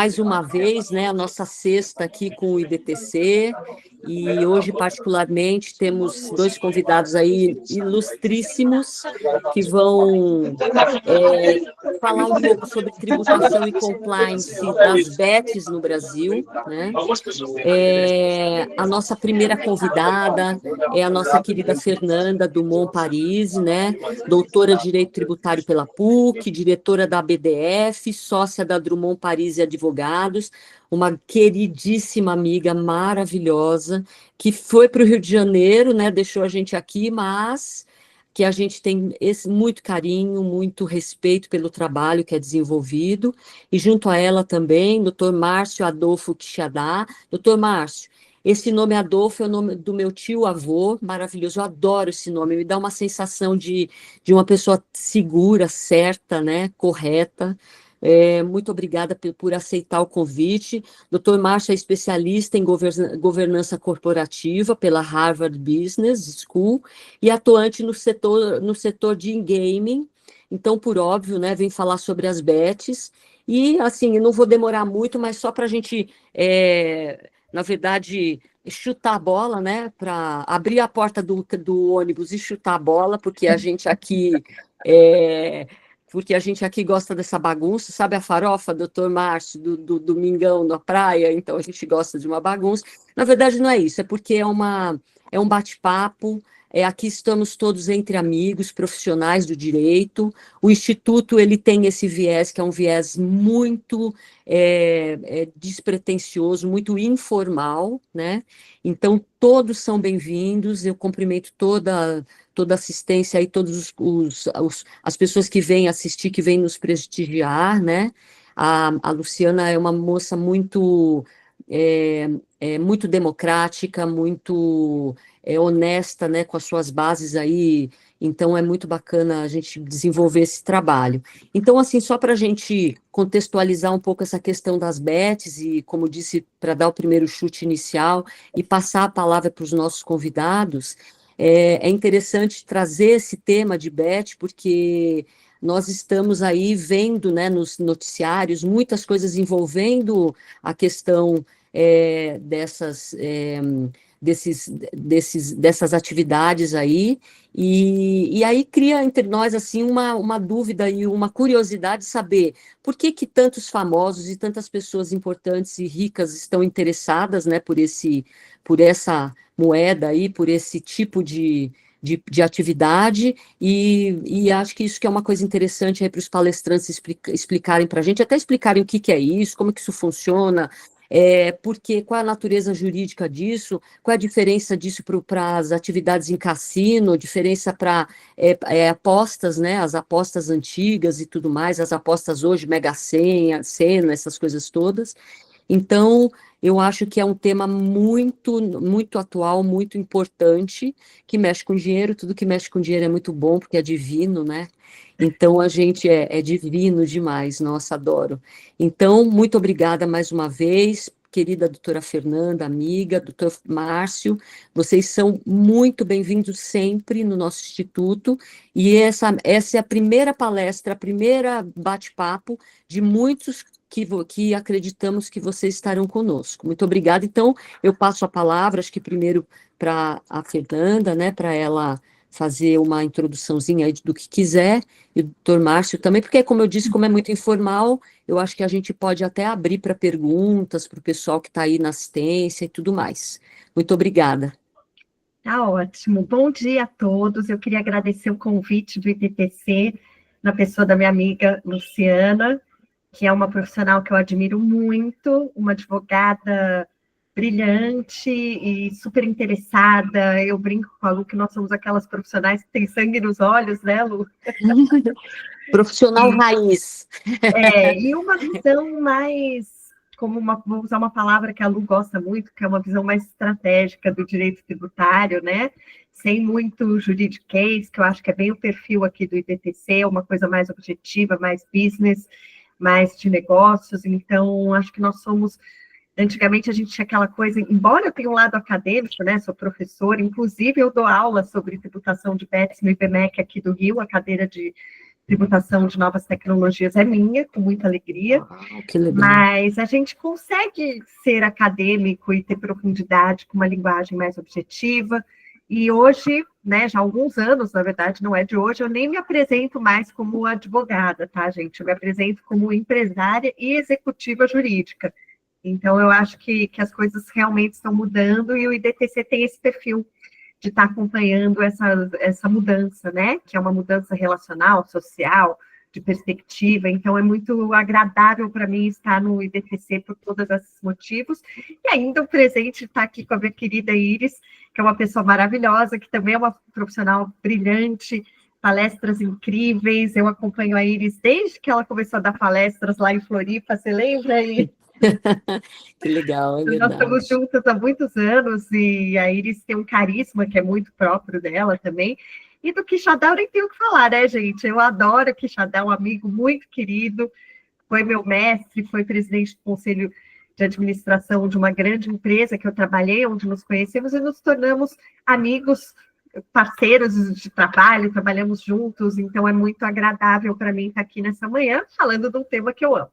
Mais uma vez, né, a nossa sexta aqui com o IDTC, e hoje, particularmente, temos dois convidados aí ilustríssimos que vão falar um pouco sobre tributação e compliance das BETs no Brasil, né? A nossa primeira convidada é a nossa querida Fernanda Dumont Parisi, né? Doutora de Direito Tributário pela PUC, diretora da BDF, sócia da Drummond Parisi Advogados, uma queridíssima amiga maravilhosa, que foi para o Rio de Janeiro, né? Deixou a gente aqui, mas que a gente tem muito carinho, muito respeito pelo trabalho que é desenvolvido, e junto a ela também, doutor Márcio Adolfo Quixadá. Doutor Márcio, esse nome Adolfo é o nome do meu tio-avô, maravilhoso, eu adoro esse nome, me dá uma sensação de uma pessoa segura, certa, né, correta. Muito obrigada por aceitar o convite. Dr. Márcio é especialista em governança corporativa pela Harvard Business School e atuante no setor de gaming. Então, por óbvio, né, vem falar sobre as bets. E, assim, eu não vou demorar muito, mas só para a gente, na verdade, chutar a bola, né, para abrir a porta do ônibus e chutar a bola, porque a gente aqui... porque a gente aqui gosta dessa bagunça, sabe a farofa, doutor Márcio, do domingão na praia? Então a gente gosta de uma bagunça. Na verdade, não é isso, é porque é um bate-papo, aqui estamos todos entre amigos, profissionais do direito. O Instituto ele tem esse viés, que é um viés muito despretensioso, muito informal, né? Então, todos são bem-vindos, eu cumprimento toda assistência e todas as pessoas que vêm assistir, que vêm nos prestigiar, né? A Luciana é uma moça muito, muito democrática, muito honesta, né, com as suas bases aí, então é muito bacana a gente desenvolver esse trabalho. Então, assim, só para a gente contextualizar um pouco essa questão das bets e, como disse, para dar o primeiro chute inicial e passar a palavra para os nossos convidados, é interessante trazer esse tema de bet, porque nós estamos aí vendo, né, nos noticiários muitas coisas envolvendo a questão dessas atividades aí, e aí cria entre nós assim uma dúvida e uma curiosidade de saber por que tantos famosos e tantas pessoas importantes e ricas estão interessadas, né, por essa moeda aí, por esse tipo de atividade, e acho que isso que é uma coisa interessante aí para os palestrantes explicarem para a gente, até explicarem o que é isso, como que isso funciona, porque qual é a natureza jurídica disso, qual é a diferença disso para as atividades em cassino, diferença para apostas, né, as apostas antigas e tudo mais, as apostas hoje, Mega Sena, essas coisas todas. Então, eu acho que é um tema muito, muito atual, muito importante, que mexe com dinheiro. Tudo que mexe com dinheiro é muito bom, porque é divino, né? Então, a gente é divino demais, nossa, adoro. Então, muito obrigada mais uma vez, querida doutora Fernanda, amiga, doutor Márcio, vocês são muito bem-vindos sempre no nosso instituto, e essa é a primeira palestra, a primeira bate-papo de muitos que acreditamos que vocês estarão conosco. Muito obrigada. Então, eu passo a palavra, acho que primeiro para a Fernanda, né, para ela fazer uma introduçãozinha aí do que quiser, e o doutor Márcio também, porque, como eu disse, como é muito informal, eu acho que a gente pode até abrir para perguntas para o pessoal que está aí na assistência e tudo mais. Muito obrigada. Tá ótimo. Bom dia a todos. Eu queria agradecer o convite do IDTC, na pessoa da minha amiga Luciana, que é uma profissional que eu admiro muito, uma advogada brilhante e super interessada. Eu brinco com a Lu que nós somos aquelas profissionais que têm sangue nos olhos, né, Lu? Profissional raiz. E uma visão mais, vou usar uma palavra que a Lu gosta muito, que é uma visão mais estratégica do direito tributário, né? Sem muito juridiquês, que eu acho que é bem o perfil aqui do IDTC, uma coisa mais objetiva, mais business, mais de negócios. Então, acho que nós somos... Antigamente a gente tinha aquela coisa, embora eu tenha um lado acadêmico, né, sou professora, inclusive eu dou aula sobre tributação de bets no IBMEC aqui do Rio, a cadeira de tributação de novas tecnologias é minha, com muita alegria. Que legal. Mas a gente consegue ser acadêmico e ter profundidade com uma linguagem mais objetiva. E hoje, né, já há alguns anos, na verdade, não é de hoje, eu nem me apresento mais como advogada, tá, gente? Eu me apresento como empresária e executiva jurídica. Então, eu acho que as coisas realmente estão mudando e o IDTC tem esse perfil de estar acompanhando essa mudança, né? Que é uma mudança relacional, social, de perspectiva. Então, é muito agradável para mim estar no IDTC por todos esses motivos. E ainda o presente está aqui com a minha querida Iris, que é uma pessoa maravilhosa, que também é uma profissional brilhante, palestras incríveis. Eu acompanho a Iris desde que ela começou a dar palestras lá em Floripa, você lembra, Iris? Que legal, é Nós verdade. estamos juntas há muitos anos e a Iris tem um carisma que é muito próprio dela também. E do Quixadá eu nem tenho o que falar, né, gente? Eu adoro o Quixadá, é um amigo muito querido, foi meu mestre, foi presidente do conselho de administração de uma grande empresa que eu trabalhei, onde nos conhecemos e nos tornamos amigos, parceiros de trabalho, trabalhamos juntos, então é muito agradável para mim estar aqui nessa manhã falando de um tema que eu amo.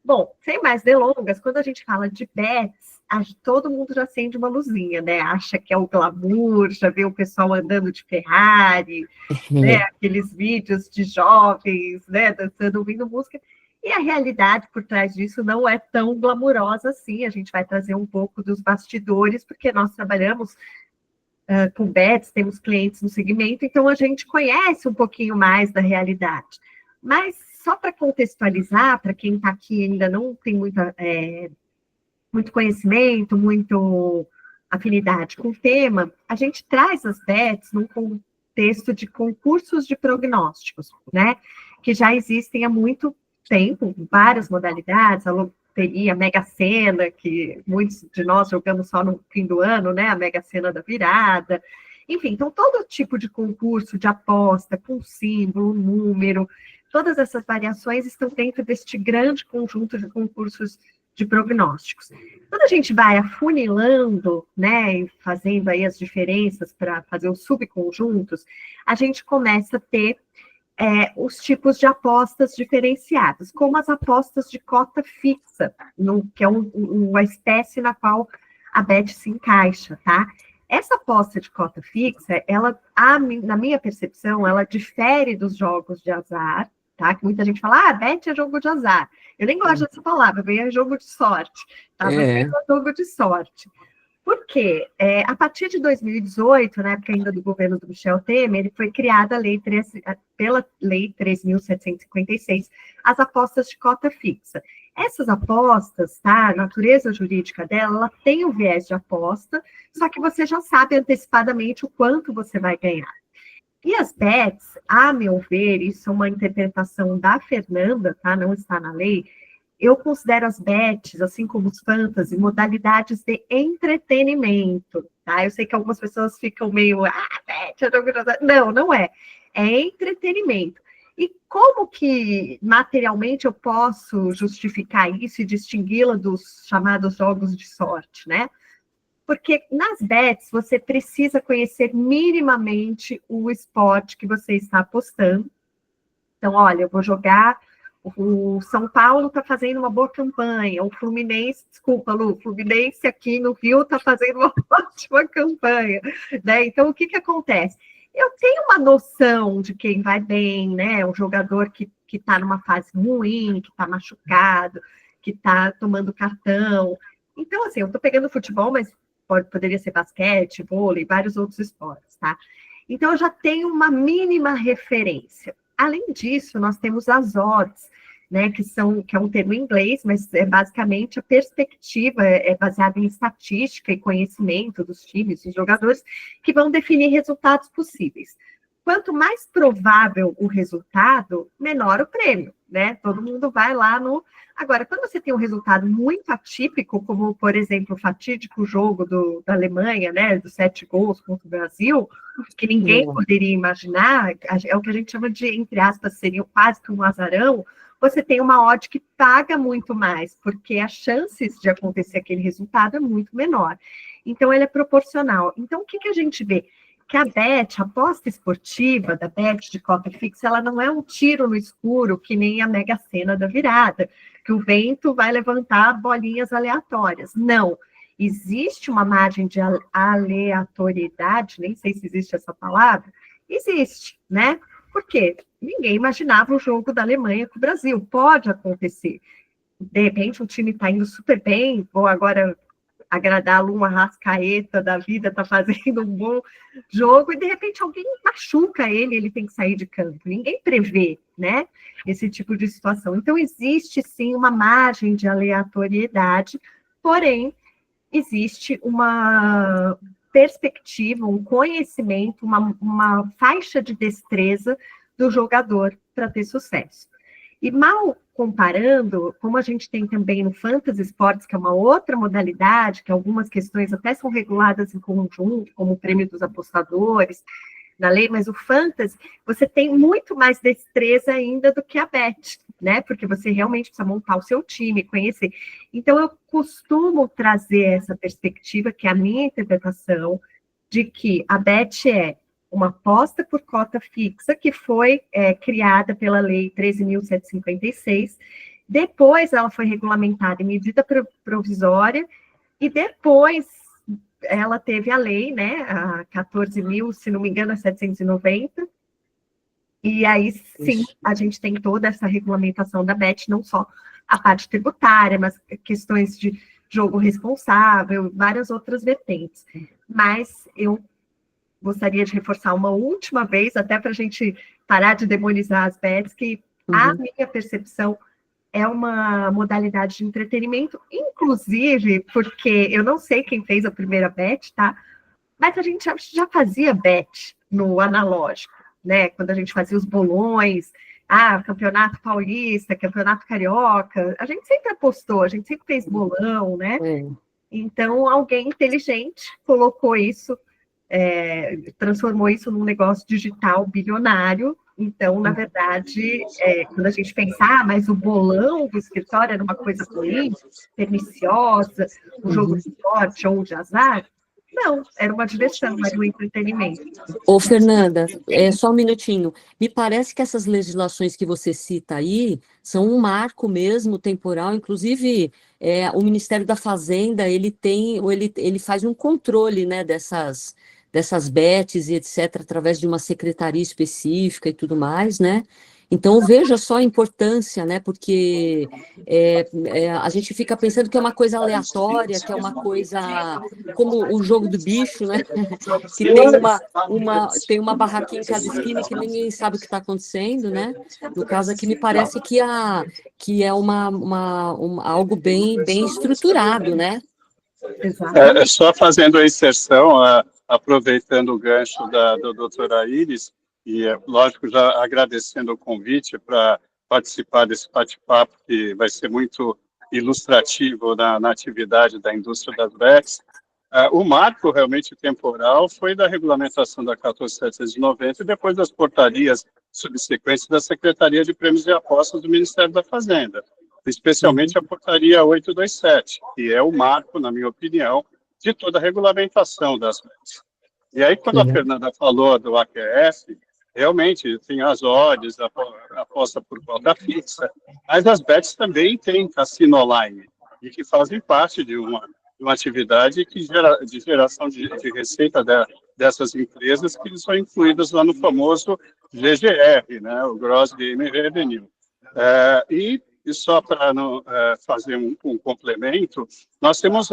Bom, sem mais delongas, quando a gente fala de bets, todo mundo já acende uma luzinha, né? Acha que é o glamour, já vê o pessoal andando de Ferrari, né? Aqueles vídeos de jovens, né? Dançando, ouvindo música. E a realidade por trás disso não é tão glamurosa assim. A gente vai trazer um pouco dos bastidores, porque nós trabalhamos com bets, temos clientes no segmento, então a gente conhece um pouquinho mais da realidade. Mas só para contextualizar, para quem está aqui e ainda não tem muito conhecimento, muita afinidade com o tema, a gente traz as bets num contexto de concursos de prognósticos, né? Que já existem há muito tempo, várias modalidades, a loteria, a Mega Sena, que muitos de nós jogamos só no fim do ano, né? A Mega Sena da virada. Enfim, então todo tipo de concurso de aposta, com símbolo, número, todas essas variações estão dentro deste grande conjunto de concursos de prognósticos. Quando a gente vai afunilando, né, e fazendo aí as diferenças para fazer os subconjuntos, a gente começa a ter os tipos de apostas diferenciadas, como as apostas de cota fixa, que é uma espécie na qual a bet se encaixa, tá? Essa aposta de cota fixa, na minha percepção, ela difere dos jogos de azar, tá? Que muita gente fala, bet é jogo de azar. Eu nem gosto dessa palavra, é jogo de sorte, tá? Mas é jogo de sorte. Por quê? A partir de 2018, na época ainda do governo do Michel Temer, foi criada pela Lei 3.756, as apostas de cota fixa. Essas apostas, tá? A natureza jurídica dela, ela tem o viés de aposta, só que você já sabe antecipadamente o quanto você vai ganhar. E as bets, a meu ver, isso é uma interpretação da Fernanda, tá? Não está na lei. Eu considero as bets, assim como os fantasy, modalidades de entretenimento, tá? Eu sei que algumas pessoas ficam meio, bet, não, não é. É entretenimento. E como que materialmente eu posso justificar isso e distingui-la dos chamados jogos de sorte, né? Porque nas bets você precisa conhecer minimamente o esporte que você está apostando. Então, olha, eu vou jogar, o São Paulo está fazendo uma boa campanha, o Fluminense, desculpa, Lu, o Fluminense aqui no Rio está fazendo uma ótima campanha, né? Então, o que acontece? Eu tenho uma noção de quem vai bem, né? O jogador que está numa fase ruim, que está machucado, que está tomando cartão. Então, assim, eu estou pegando futebol, mas poderia ser basquete, vôlei, vários outros esportes, tá? Então, eu já tenho uma mínima referência. Além disso, nós temos as odds, né, que é um termo em inglês, mas é basicamente a perspectiva, é baseada em estatística e conhecimento dos times, dos jogadores, que vão definir resultados possíveis. Quanto mais provável o resultado, menor o prêmio, né? Todo mundo vai lá no... Agora, quando você tem um resultado muito atípico, como, por exemplo, o fatídico jogo da Alemanha, né, dos 7 gols contra o Brasil, que ninguém poderia imaginar, é o que a gente chama de, entre aspas, seria quase que um azarão, você tem uma odd que paga muito mais, porque as chances de acontecer aquele resultado é muito menor. Então, ele é proporcional. Então, o que a gente vê? que a bet, a aposta esportiva da bet de cota fixa, ela não é um tiro no escuro, que nem a Mega Sena da virada, que o vento vai levantar bolinhas aleatórias. Não. Existe uma margem de aleatoriedade, nem sei se existe essa palavra, existe, né? Por quê? Ninguém imaginava o jogo da Alemanha com o Brasil. Pode acontecer. De repente, um time está indo super bem, vou agora agradar uma Arrascaeta da vida, está fazendo um bom jogo, e de repente alguém machuca ele, ele tem que sair de campo. Ninguém prevê, né, esse tipo de situação. Então, existe sim uma margem de aleatoriedade, porém, existe uma perspectiva, um conhecimento, uma faixa de destreza do jogador para ter sucesso. E mal comparando, como a gente tem também no Fantasy Sports, que é uma outra modalidade, que algumas questões até são reguladas em conjunto, como o prêmio dos apostadores, na lei, mas o Fantasy, você tem muito mais destreza ainda do que a bet, né? Porque você realmente precisa montar o seu time, conhecer. Então, eu costumo trazer essa perspectiva, que é a minha interpretação, de que a bet é uma aposta por cota fixa, que foi criada pela Lei 13.756, depois ela foi regulamentada em medida provisória, e depois ela teve a lei, né, a 14.000, se não me engano, a 790, e aí sim, a gente tem toda essa regulamentação da bet, não só a parte tributária, mas questões de jogo responsável, várias outras vertentes. Mas eu gostaria de reforçar uma última vez, até para a gente parar de demonizar as bets, que a minha percepção é uma modalidade de entretenimento, inclusive porque eu não sei quem fez a primeira bet, tá? Mas a gente já fazia bet no analógico, né? Quando a gente fazia os bolões, campeonato paulista, campeonato carioca, a gente sempre apostou, a gente sempre fez bolão, né? Então, alguém inteligente colocou isso, transformou isso num negócio digital bilionário. Então, na verdade, quando a gente pensa, mas o bolão do escritório era uma coisa ruim, perniciosa, um jogo de sorte ou de azar, não, era uma diversão, era um entretenimento. Ô, Fernanda, só um minutinho. Me parece que essas legislações que você cita aí são um marco mesmo temporal, inclusive o Ministério da Fazenda, ele faz um controle, né, dessas bets e etc., através de uma secretaria específica e tudo mais, né? Então, veja só a importância, né? Porque a gente fica pensando que é uma coisa aleatória, que é uma coisa como o jogo do bicho, né? Que tem uma barraquinha em cada esquina que ninguém sabe o que está acontecendo, né? No caso aqui, me parece que é algo bem estruturado, né? Só fazendo a inserção, aproveitando o gancho da doutora Iris, e, lógico, já agradecendo o convite para participar desse bate-papo, que vai ser muito ilustrativo na atividade da indústria das bets. O marco realmente temporal foi da regulamentação da 14.790 e depois das portarias subsequentes da Secretaria de Prêmios e Apostas do Ministério da Fazenda, especialmente a portaria 827, que é o marco, na minha opinião, de toda a regulamentação das bets. E aí, quando a Fernanda falou do AQF, realmente tem as odds, a aposta por cota fixa, mas as bets também têm cassino online, e que fazem parte de uma atividade de geração de receita dessas empresas, que são incluídas lá no famoso GGR, né, o Gross Game Revenue. E só para fazer um complemento, nós temos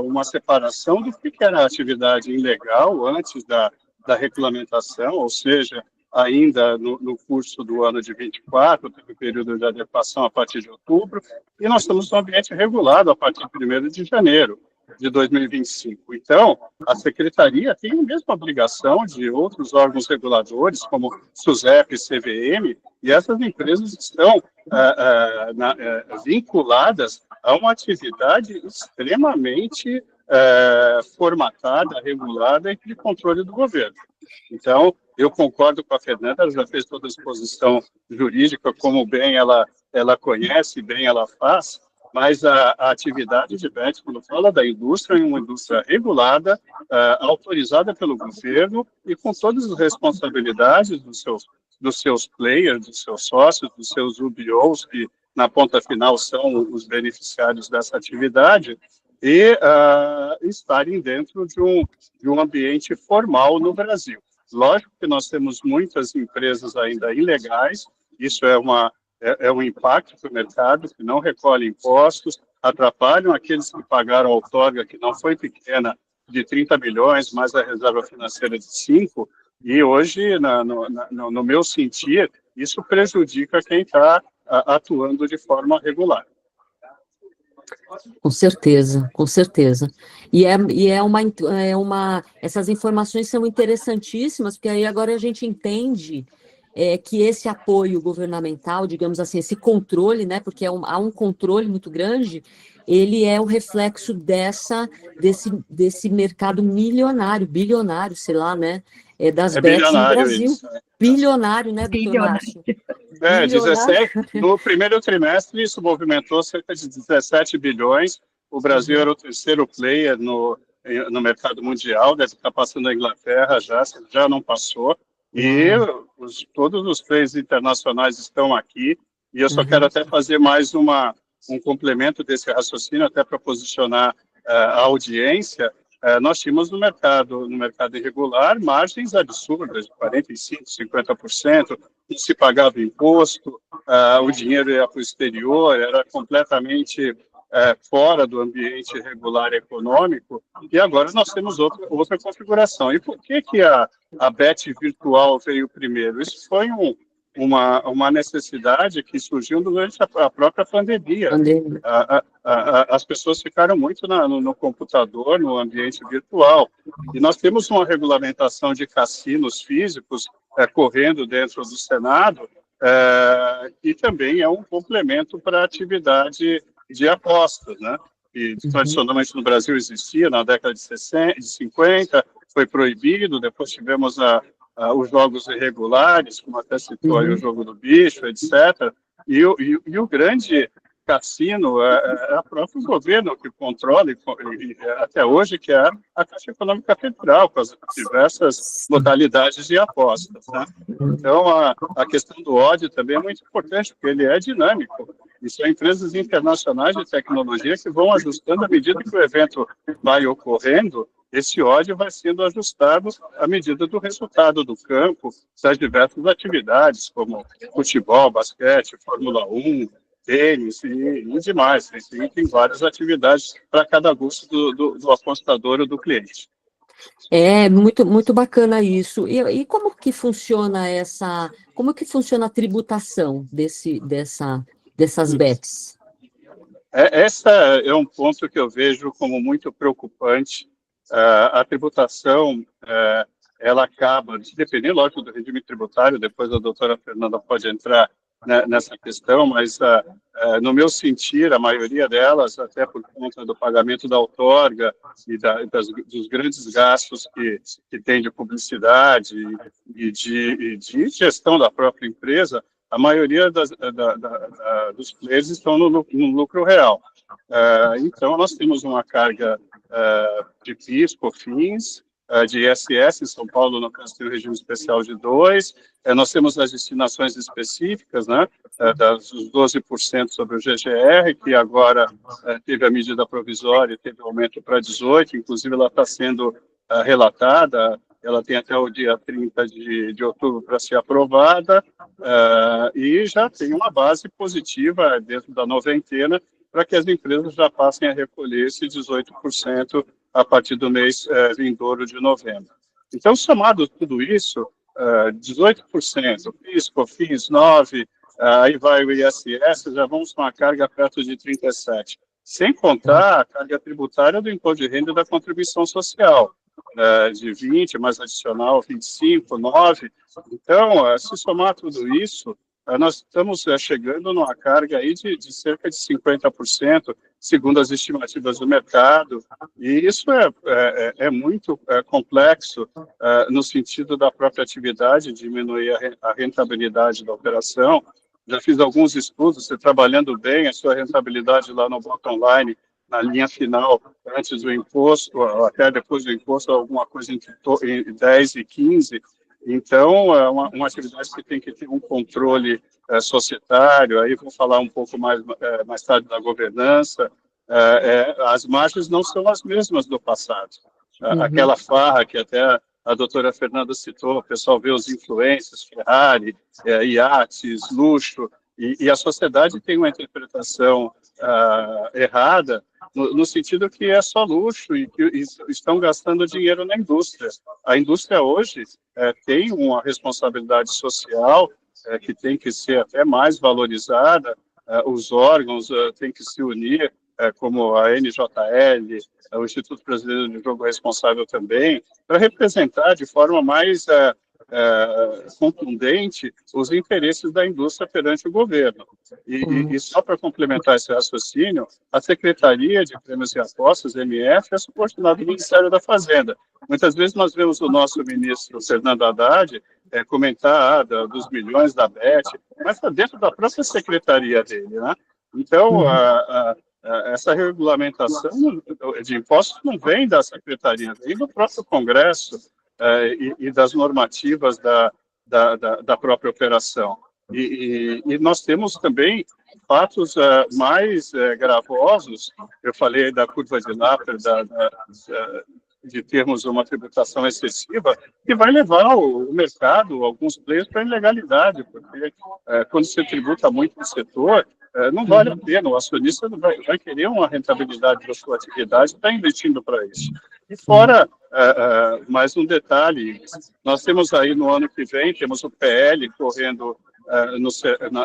uma separação do que era a atividade ilegal antes da regulamentação, ou seja, ainda no curso do ano de 24, teve o período de adequação a partir de outubro, e nós estamos no ambiente regulado a partir de 1º de janeiro de 2025. Então, a Secretaria tem a mesma obrigação de outros órgãos reguladores, como SUSEP e CVM, e essas empresas estão vinculadas a uma atividade extremamente formatada, regulada e de controle do governo. Então, eu concordo com a Fernanda, ela já fez toda a exposição jurídica, como bem ela conhece, bem ela faz, mas a atividade de bets, quando fala da indústria, é uma indústria regulada, autorizada pelo governo e com todas as responsabilidades dos seus players, dos seus sócios, dos seus UBOs, que na ponta final são os beneficiários dessa atividade, e estarem dentro de um ambiente formal no Brasil. Lógico que nós temos muitas empresas ainda ilegais, isso é um impacto para o mercado, que não recolhe impostos, atrapalham aqueles que pagaram a outorga, que não foi pequena, de 30 milhões, mais a reserva financeira de 5, e hoje, no meu sentir, isso prejudica quem está atuando de forma regular. Com certeza, com certeza. Essas informações são interessantíssimas, porque aí agora a gente entende que esse apoio governamental, digamos assim, esse controle, né, porque há um controle muito grande, ele é o reflexo desse mercado milionário, bilionário, sei lá, né, das bets no Brasil. Isso, bilionário, né, doutor Márcio? 17, no primeiro trimestre isso movimentou cerca de 17 bilhões, o Brasil era o terceiro player no mercado mundial, deve estar passando a Inglaterra já não passou, e todos os players internacionais estão aqui, e eu só quero até fazer mais um complemento desse raciocínio, até para posicionar a audiência. Nós tínhamos no mercado irregular margens absurdas, de 45%, 50%, não se pagava imposto, o dinheiro ia para o exterior, era completamente fora do ambiente regular econômico, e agora nós temos outra configuração. E por que a bet virtual veio primeiro? Isso foi uma necessidade que surgiu durante a própria pandemia. As pessoas ficaram muito no computador, no ambiente virtual, e nós temos uma regulamentação de cassinos físicos correndo dentro do Senado, e também é um complemento para a atividade de apostas, né? Que tradicionalmente no Brasil existia na década de 50, foi proibido, depois tivemos os jogos irregulares, como até citou aí o jogo do bicho, etc. E o grande cassino é o próprio governo que controla, e até hoje, que é a Caixa Econômica Federal, com as diversas modalidades de apostas, né? Então, a questão do ódio também é muito importante, porque ele é dinâmico. E são empresas internacionais de tecnologia que vão ajustando à medida que o evento vai ocorrendo, esse ódio vai sendo ajustado à medida do resultado do campo, das diversas atividades, como futebol, basquete, Fórmula 1, tênis e demais. Tem várias atividades para cada gosto do apostador ou do cliente. É muito, muito bacana isso. E como que funciona a tributação dessas bets? Essa é um ponto que eu vejo como muito preocupante. A tributação, ela acaba, dependendo, lógico, do regime tributário, depois a doutora Fernanda pode entrar nessa questão, mas no meu sentir, a maioria delas, até por conta do pagamento da outorga e dos grandes gastos que tem de publicidade e de gestão da própria empresa, a maioria dos players estão no lucro real. Então, nós temos uma carga de PIS, COFINS, de ISS, em São Paulo, no caso, tem o regime especial de 2%, nós temos as destinações específicas, né, dos 12% sobre o GGR, que agora teve a medida provisória, teve aumento para 18%, inclusive ela está sendo relatada, ela tem até o dia 30 de outubro para ser aprovada, e já tem uma base positiva dentro da noventena, para que as empresas já passem a recolher esse 18% a partir do mês vindouro de novembro. Então, somado tudo isso, 18%, PIS, COFINS, 9%, aí vai o ISS, já vamos com uma carga perto de 37%. Sem contar a carga tributária do imposto de renda e da contribuição social, de 20%, mais adicional 25%, 9%. Então, se somar tudo isso, nós estamos chegando numa carga aí de cerca de 50%, segundo as estimativas do mercado, e isso é muito complexo no sentido da própria atividade, diminuir a rentabilidade da operação, já fiz alguns estudos, você trabalhando bem, a sua rentabilidade lá no bottom line, na linha final, antes do imposto, ou até depois do imposto, alguma coisa entre 10 e 15. Então, é uma atividade que tem que ter um controle societário, aí vou falar um pouco mais tarde da governança. As margens não são as mesmas do passado. Aquela farra que até a doutora Fernanda citou, o pessoal vê os influencers, Ferrari, iates, luxo, e a sociedade tem uma interpretação errada, no sentido que é só luxo e que estão gastando dinheiro na indústria. A indústria hoje tem uma responsabilidade social que tem que ser até mais valorizada, os órgãos têm que se unir, como a NJL, o Instituto Brasileiro de Jogo Responsável também, para representar de forma mais contundente os interesses da indústria perante o governo. E só para complementar esse raciocínio, a Secretaria de Prêmios e Apostas, MF, é subordinada do Ministério da Fazenda. Muitas vezes nós vemos o nosso ministro Fernando Haddad comentar dos milhões da BET, mas está dentro da própria secretaria dele, né? Então, essa regulamentação de impostos não vem da secretaria, vem do próprio Congresso e das normativas da própria operação. E nós temos também fatos mais gravosos. Eu falei da curva de Laffer, de termos uma tributação excessiva, que vai levar o mercado, alguns players, para a ilegalidade, porque quando você tributa muito no setor, não vale a pena, o acionista vai querer uma rentabilidade da sua atividade e está investindo para isso. E fora, mais um detalhe, nós temos aí no ano que vem, temos o PL correndo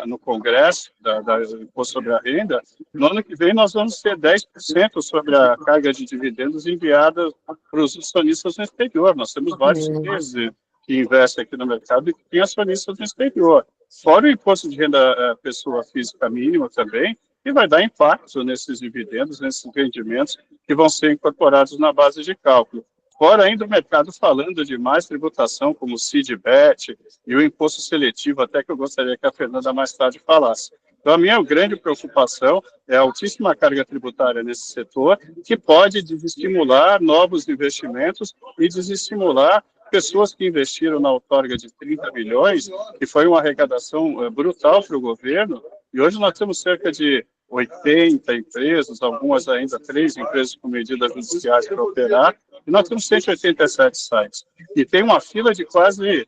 no Congresso, do Imposto sobre a Renda. No ano que vem nós vamos ter 10% sobre a carga de dividendos enviada para os acionistas no exterior. Nós temos vários países que investem aqui no mercado e que têm acionistas no exterior. Fora o imposto de renda pessoa física mínima também, que vai dar impacto nesses dividendos, nesses rendimentos que vão ser incorporados na base de cálculo. Fora ainda o mercado falando de mais tributação, como o CID-BET e o imposto seletivo, até que eu gostaria que a Fernanda mais tarde falasse. Então, a minha grande preocupação é a altíssima carga tributária nesse setor, que pode desestimular novos investimentos e desestimular pessoas que investiram na outorga de 30 milhões, que foi uma arrecadação brutal para o governo, e hoje nós temos cerca de 80 empresas, algumas ainda 3 empresas com medidas judiciais para operar, e nós temos 187 sites. E tem uma fila de quase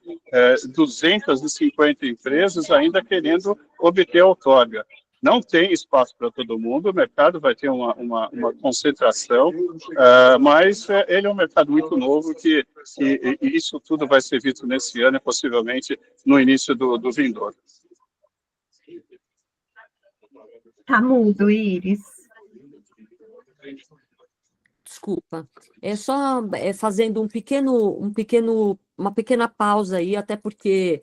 250 empresas ainda querendo obter a outorga. Não tem espaço para todo mundo, o mercado vai ter uma concentração, mas ele é um mercado muito novo e isso tudo vai ser visto nesse ano e possivelmente no início do vindouro. Tá mudo, Iris. Desculpa. É só fazendo uma pequena pausa aí, até porque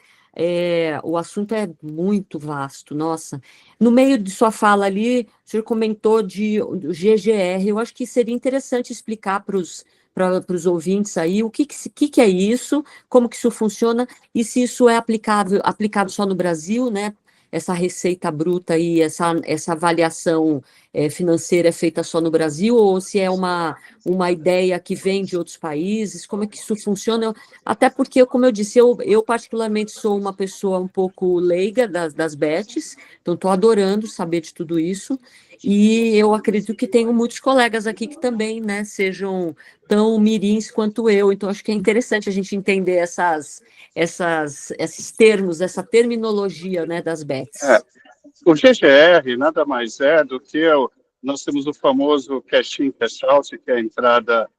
o assunto é muito vasto, nossa. No meio de sua fala ali, o senhor comentou do GGR, eu acho que seria interessante explicar para os ouvintes aí o que é isso, como que isso funciona e se isso é aplicado só no Brasil, né? Essa receita bruta e essa avaliação financeira é feita só no Brasil, ou se é uma ideia que vem de outros países, como é que isso funciona? Até porque, como eu disse, eu particularmente sou uma pessoa um pouco leiga das bets, então estou adorando saber de tudo isso, e eu acredito que tenho muitos colegas aqui que também, né, sejam tão mirins quanto eu, então acho que é interessante a gente entender esses termos, essa terminologia, né, das bets. O GGR nada mais é do que nós temos o famoso cash-in, cash-out, que é a entrada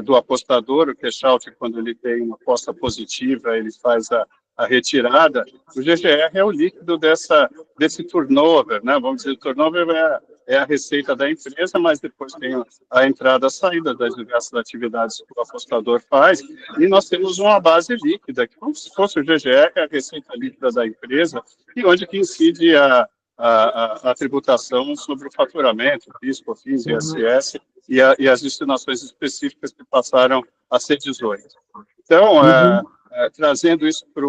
do apostador, o cash-out, quando ele tem uma aposta positiva, ele faz a retirada. O GGR é o líquido desse turnover, né? Vamos dizer, o turnover é a receita da empresa, mas depois tem a entrada, a saída das diversas atividades que o apostador faz, e nós temos uma base líquida, que como se fosse o GGR, é a receita líquida da empresa, e onde que incide a tributação sobre o faturamento, PIS, COFINS, ISS, e as destinações específicas que passaram a ser 18. Então, trazendo isso para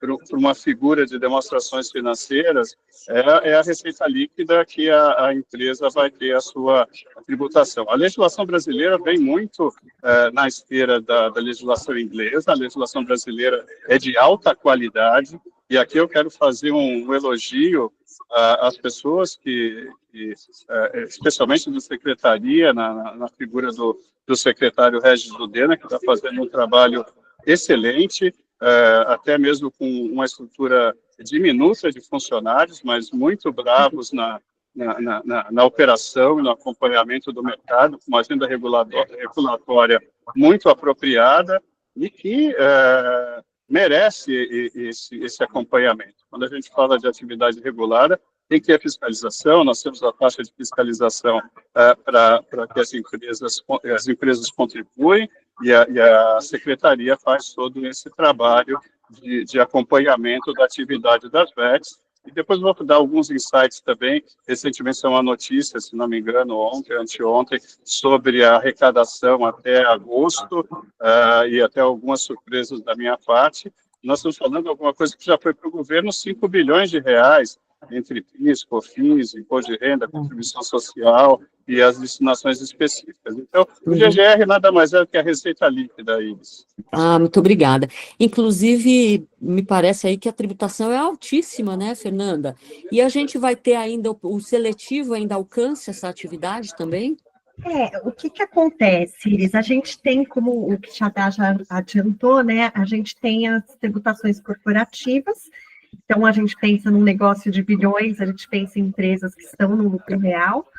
por uma figura de demonstrações financeiras, é a receita líquida que a empresa vai ter a sua tributação. A legislação brasileira vem muito na esteira da legislação inglesa. A legislação brasileira é de alta qualidade, e aqui eu quero fazer um elogio às pessoas que especialmente da secretaria, na figura do secretário Regis Ludena, que está fazendo um trabalho excelente, até mesmo com uma estrutura diminuta de funcionários, mas muito bravos na operação e no acompanhamento do mercado, com uma agenda regulatória muito apropriada e que merece esse acompanhamento. Quando a gente fala de atividade regulada, tem que ter fiscalização. Nós temos a taxa de fiscalização para que as empresas contribuem, e a secretaria faz todo esse trabalho de acompanhamento da atividade das VETs. E depois vou dar alguns insights também. Recentemente saiu uma notícia, se não me engano, anteontem, sobre a arrecadação até agosto, e até algumas surpresas da minha parte. Nós estamos falando de alguma coisa que já foi para o governo, 5 bilhões de reais, entre PIS, COFINS, imposto de renda, contribuição social e as destinações específicas. Então, o GGR nada mais é do que a receita líquida, Iris. Muito obrigada. Inclusive, me parece aí que a tributação é altíssima, né, Fernanda? E a gente vai ter ainda, o seletivo ainda alcança essa atividade também? O que acontece, Iris? A gente tem, como o que já adiantou, né? A gente tem as tributações corporativas. Então, a gente pensa num negócio de bilhões, a gente pensa em empresas que estão no lucro real,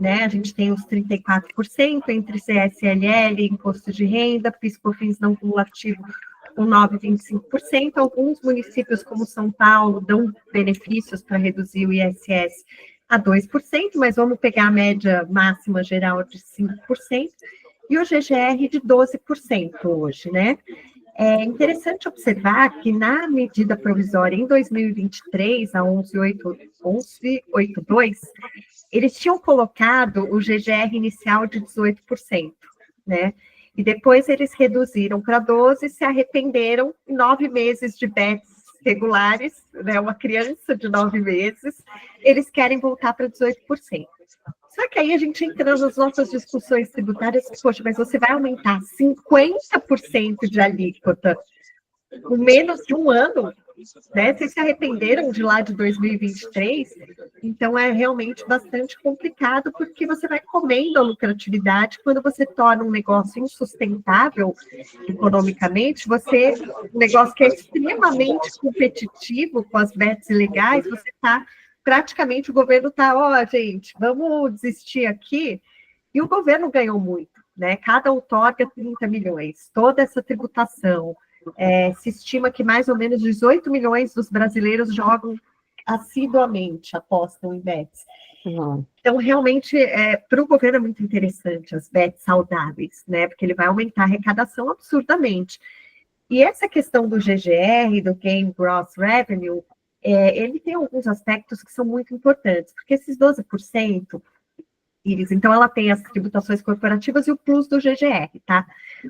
né? A gente tem os 34% entre CSLL, imposto de renda, PIS/COFINS não cumulativo com 9,25%. Alguns municípios, como São Paulo, dão benefícios para reduzir o ISS a 2%, mas vamos pegar a média máxima geral de 5%, e o GGR de 12% hoje, né? É interessante observar que na medida provisória em 2023, a 1182, eles tinham colocado o GGR inicial de 18%, né? E depois eles reduziram para 12%, se arrependeram em 9 meses de BETs regulares, né? Uma criança de 9 meses, eles querem voltar para 18%. Só que aí a gente entra nas nossas discussões tributárias, poxa, mas você vai aumentar 50% de alíquota com menos de um ano, né? Vocês se arrependeram de lá de 2023, então é realmente bastante complicado, porque você vai comendo a lucratividade. Quando você torna um negócio insustentável economicamente, um negócio que é extremamente competitivo com as BETs ilegais, você está praticamente, o governo está, gente, vamos desistir aqui, e o governo ganhou muito, né? Cada outorga 30 milhões, toda essa tributação, se estima que mais ou menos 18 milhões dos brasileiros jogam assiduamente, apostam em BETs. Então, realmente, para o governo é muito interessante as BETs saudáveis, né? Porque ele vai aumentar a arrecadação absurdamente. E essa questão do GGR, do Game Gross Revenue, ele tem alguns aspectos que são muito importantes, porque esses 12%, Iris, então ela tem as tributações corporativas e o plus do GGR, tá?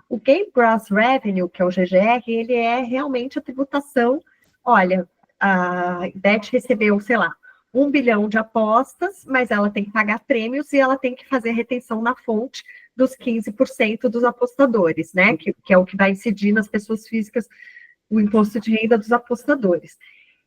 O Game Gross Revenue, que é o GGR, ele é realmente a tributação. Olha, a BET recebeu, sei lá, 1 bilhão de apostas, mas ela tem que pagar prêmios e ela tem que fazer retenção na fonte dos 15% dos apostadores, né? Que é o que vai incidir nas pessoas físicas, o imposto de renda dos apostadores.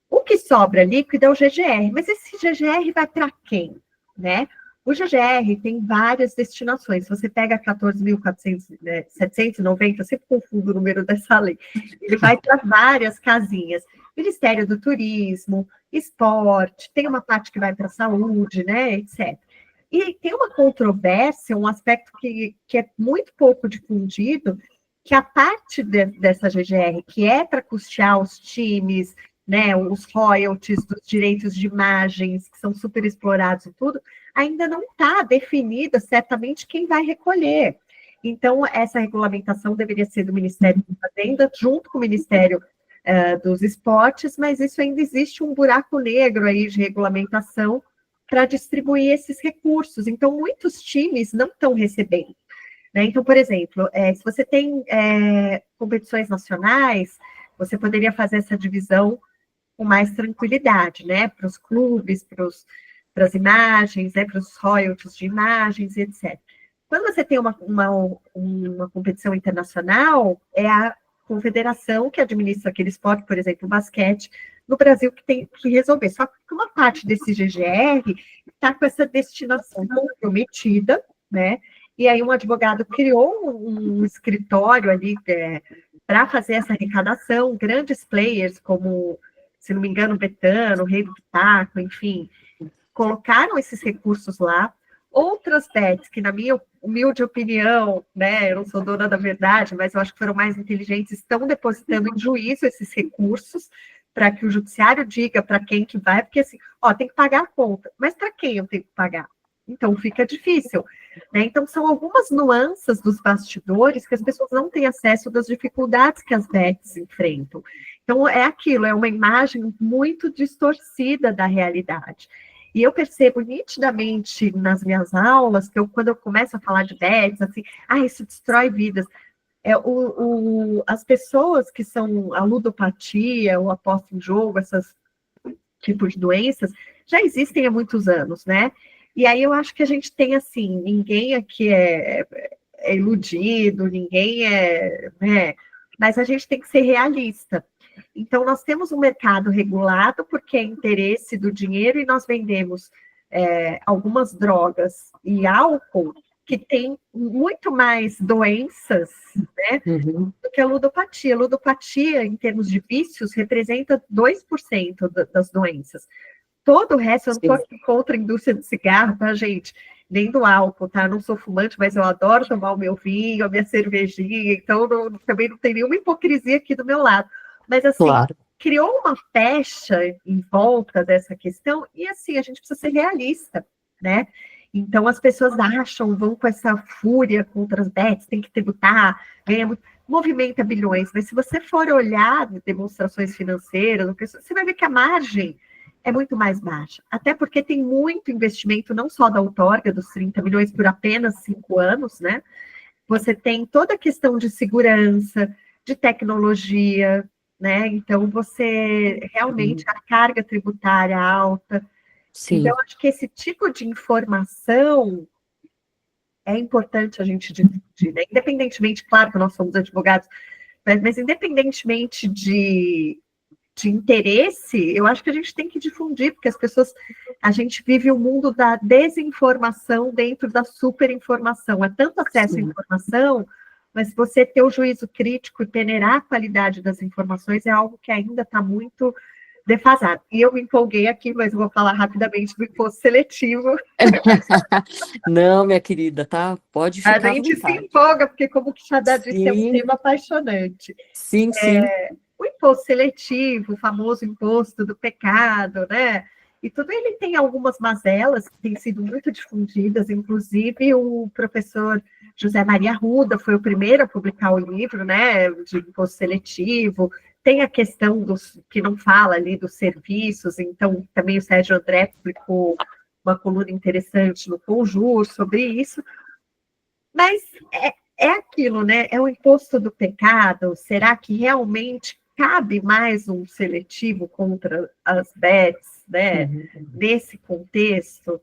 O que sobra líquido é o GGR, mas esse GGR vai para quem, né? O GGR tem várias destinações. Você pega 14.790, sempre confundo o número dessa lei, ele vai para várias casinhas. Ministério do Turismo, esporte, tem uma parte que vai para saúde, né, etc. E tem uma controvérsia, um aspecto que é muito pouco difundido, que a parte dessa GGR, que é para custear os times, né, os royalties dos direitos de imagens, que são super explorados e tudo, ainda não está definida certamente quem vai recolher. Então, essa regulamentação deveria ser do Ministério da Fazenda, junto com o Ministério dos Esportes, mas isso ainda existe um buraco negro aí de regulamentação para distribuir esses recursos. Então, muitos times não estão recebendo, né? Então, por exemplo, se você tem competições nacionais, você poderia fazer essa divisão com mais tranquilidade, né? Para os clubes, para as imagens, né? Para os royalties de imagens, etc. Quando você tem uma competição internacional, é a confederação que administra aquele esporte, por exemplo, o basquete, no Brasil, que tem que resolver. Só que uma parte desse GGR está com essa destinação comprometida, né? E aí um advogado criou um escritório ali para fazer essa arrecadação, grandes players como, se não me engano, Betano, Rei do Pitaco, enfim, colocaram esses recursos lá. Outras bets, que na minha humilde opinião, né, eu não sou dona da verdade, mas eu acho que foram mais inteligentes, estão depositando em juízo esses recursos para que o judiciário diga para quem que vai, porque assim, tem que pagar a conta, mas para quem eu tenho que pagar? Então fica difícil, né? Então são algumas nuances dos bastidores que as pessoas não têm acesso das dificuldades que as bets enfrentam. Então é aquilo, é uma imagem muito distorcida da realidade. E eu percebo nitidamente nas minhas aulas, que quando eu começo a falar de bets, assim, isso destrói vidas. As pessoas que são a ludopatia, ou aposta em jogo, esses tipos de doenças, já existem há muitos anos, né? E aí eu acho que a gente tem, assim, ninguém aqui é iludido, ninguém né? Mas a gente tem que ser realista. Então, nós temos um mercado regulado porque é interesse do dinheiro e nós vendemos algumas drogas e álcool que tem muito mais doenças, né, do que a ludopatia. A ludopatia, em termos de vícios, representa 2% das doenças. Todo o resto, eu não estou aqui contra a indústria de cigarro, tá, gente? Nem do álcool, tá? Eu não sou fumante, mas eu adoro tomar o meu vinho, a minha cervejinha, então também não tem nenhuma hipocrisia aqui do meu lado. Mas, assim, criou uma pecha em volta dessa questão e, assim, a gente precisa ser realista, né? Então, as pessoas vão com essa fúria contra as bets, tem que tributar, ganha muito, movimenta bilhões. Mas se você for olhar demonstrações financeiras, você vai ver que a margem é muito mais baixa. Até porque tem muito investimento, não só da outorga, dos 30 milhões por apenas 5 anos, né? Você tem toda a questão de segurança, de tecnologia, né? Então, você realmente, a carga tributária alta. Sim. Então, acho que esse tipo de informação é importante a gente difundir, né? Independentemente, claro que nós somos advogados, mas independentemente de interesse, eu acho que a gente tem que difundir, porque a gente vive o mundo da desinformação dentro da superinformação. É tanto acesso à informação, mas você ter o juízo crítico e peneirar a qualidade das informações é algo que ainda está muito defasado. E eu me empolguei aqui, mas vou falar rapidamente do imposto seletivo. Não, minha querida, tá? Pode ficar a gente se empolga, porque como o Quixadá disse, é um tema apaixonante. Sim, sim. O imposto seletivo, o famoso imposto do pecado, né? E tudo ele tem algumas mazelas que têm sido muito difundidas, inclusive o professor José Maria Arruda foi o primeiro a publicar o livro, né, de imposto seletivo. Tem a questão que não fala ali dos serviços, então também o Sérgio André publicou uma coluna interessante no Conjur sobre isso. Mas é aquilo, né? É o imposto do pecado. Será que realmente cabe mais um seletivo contra as bets, né? Nesse contexto?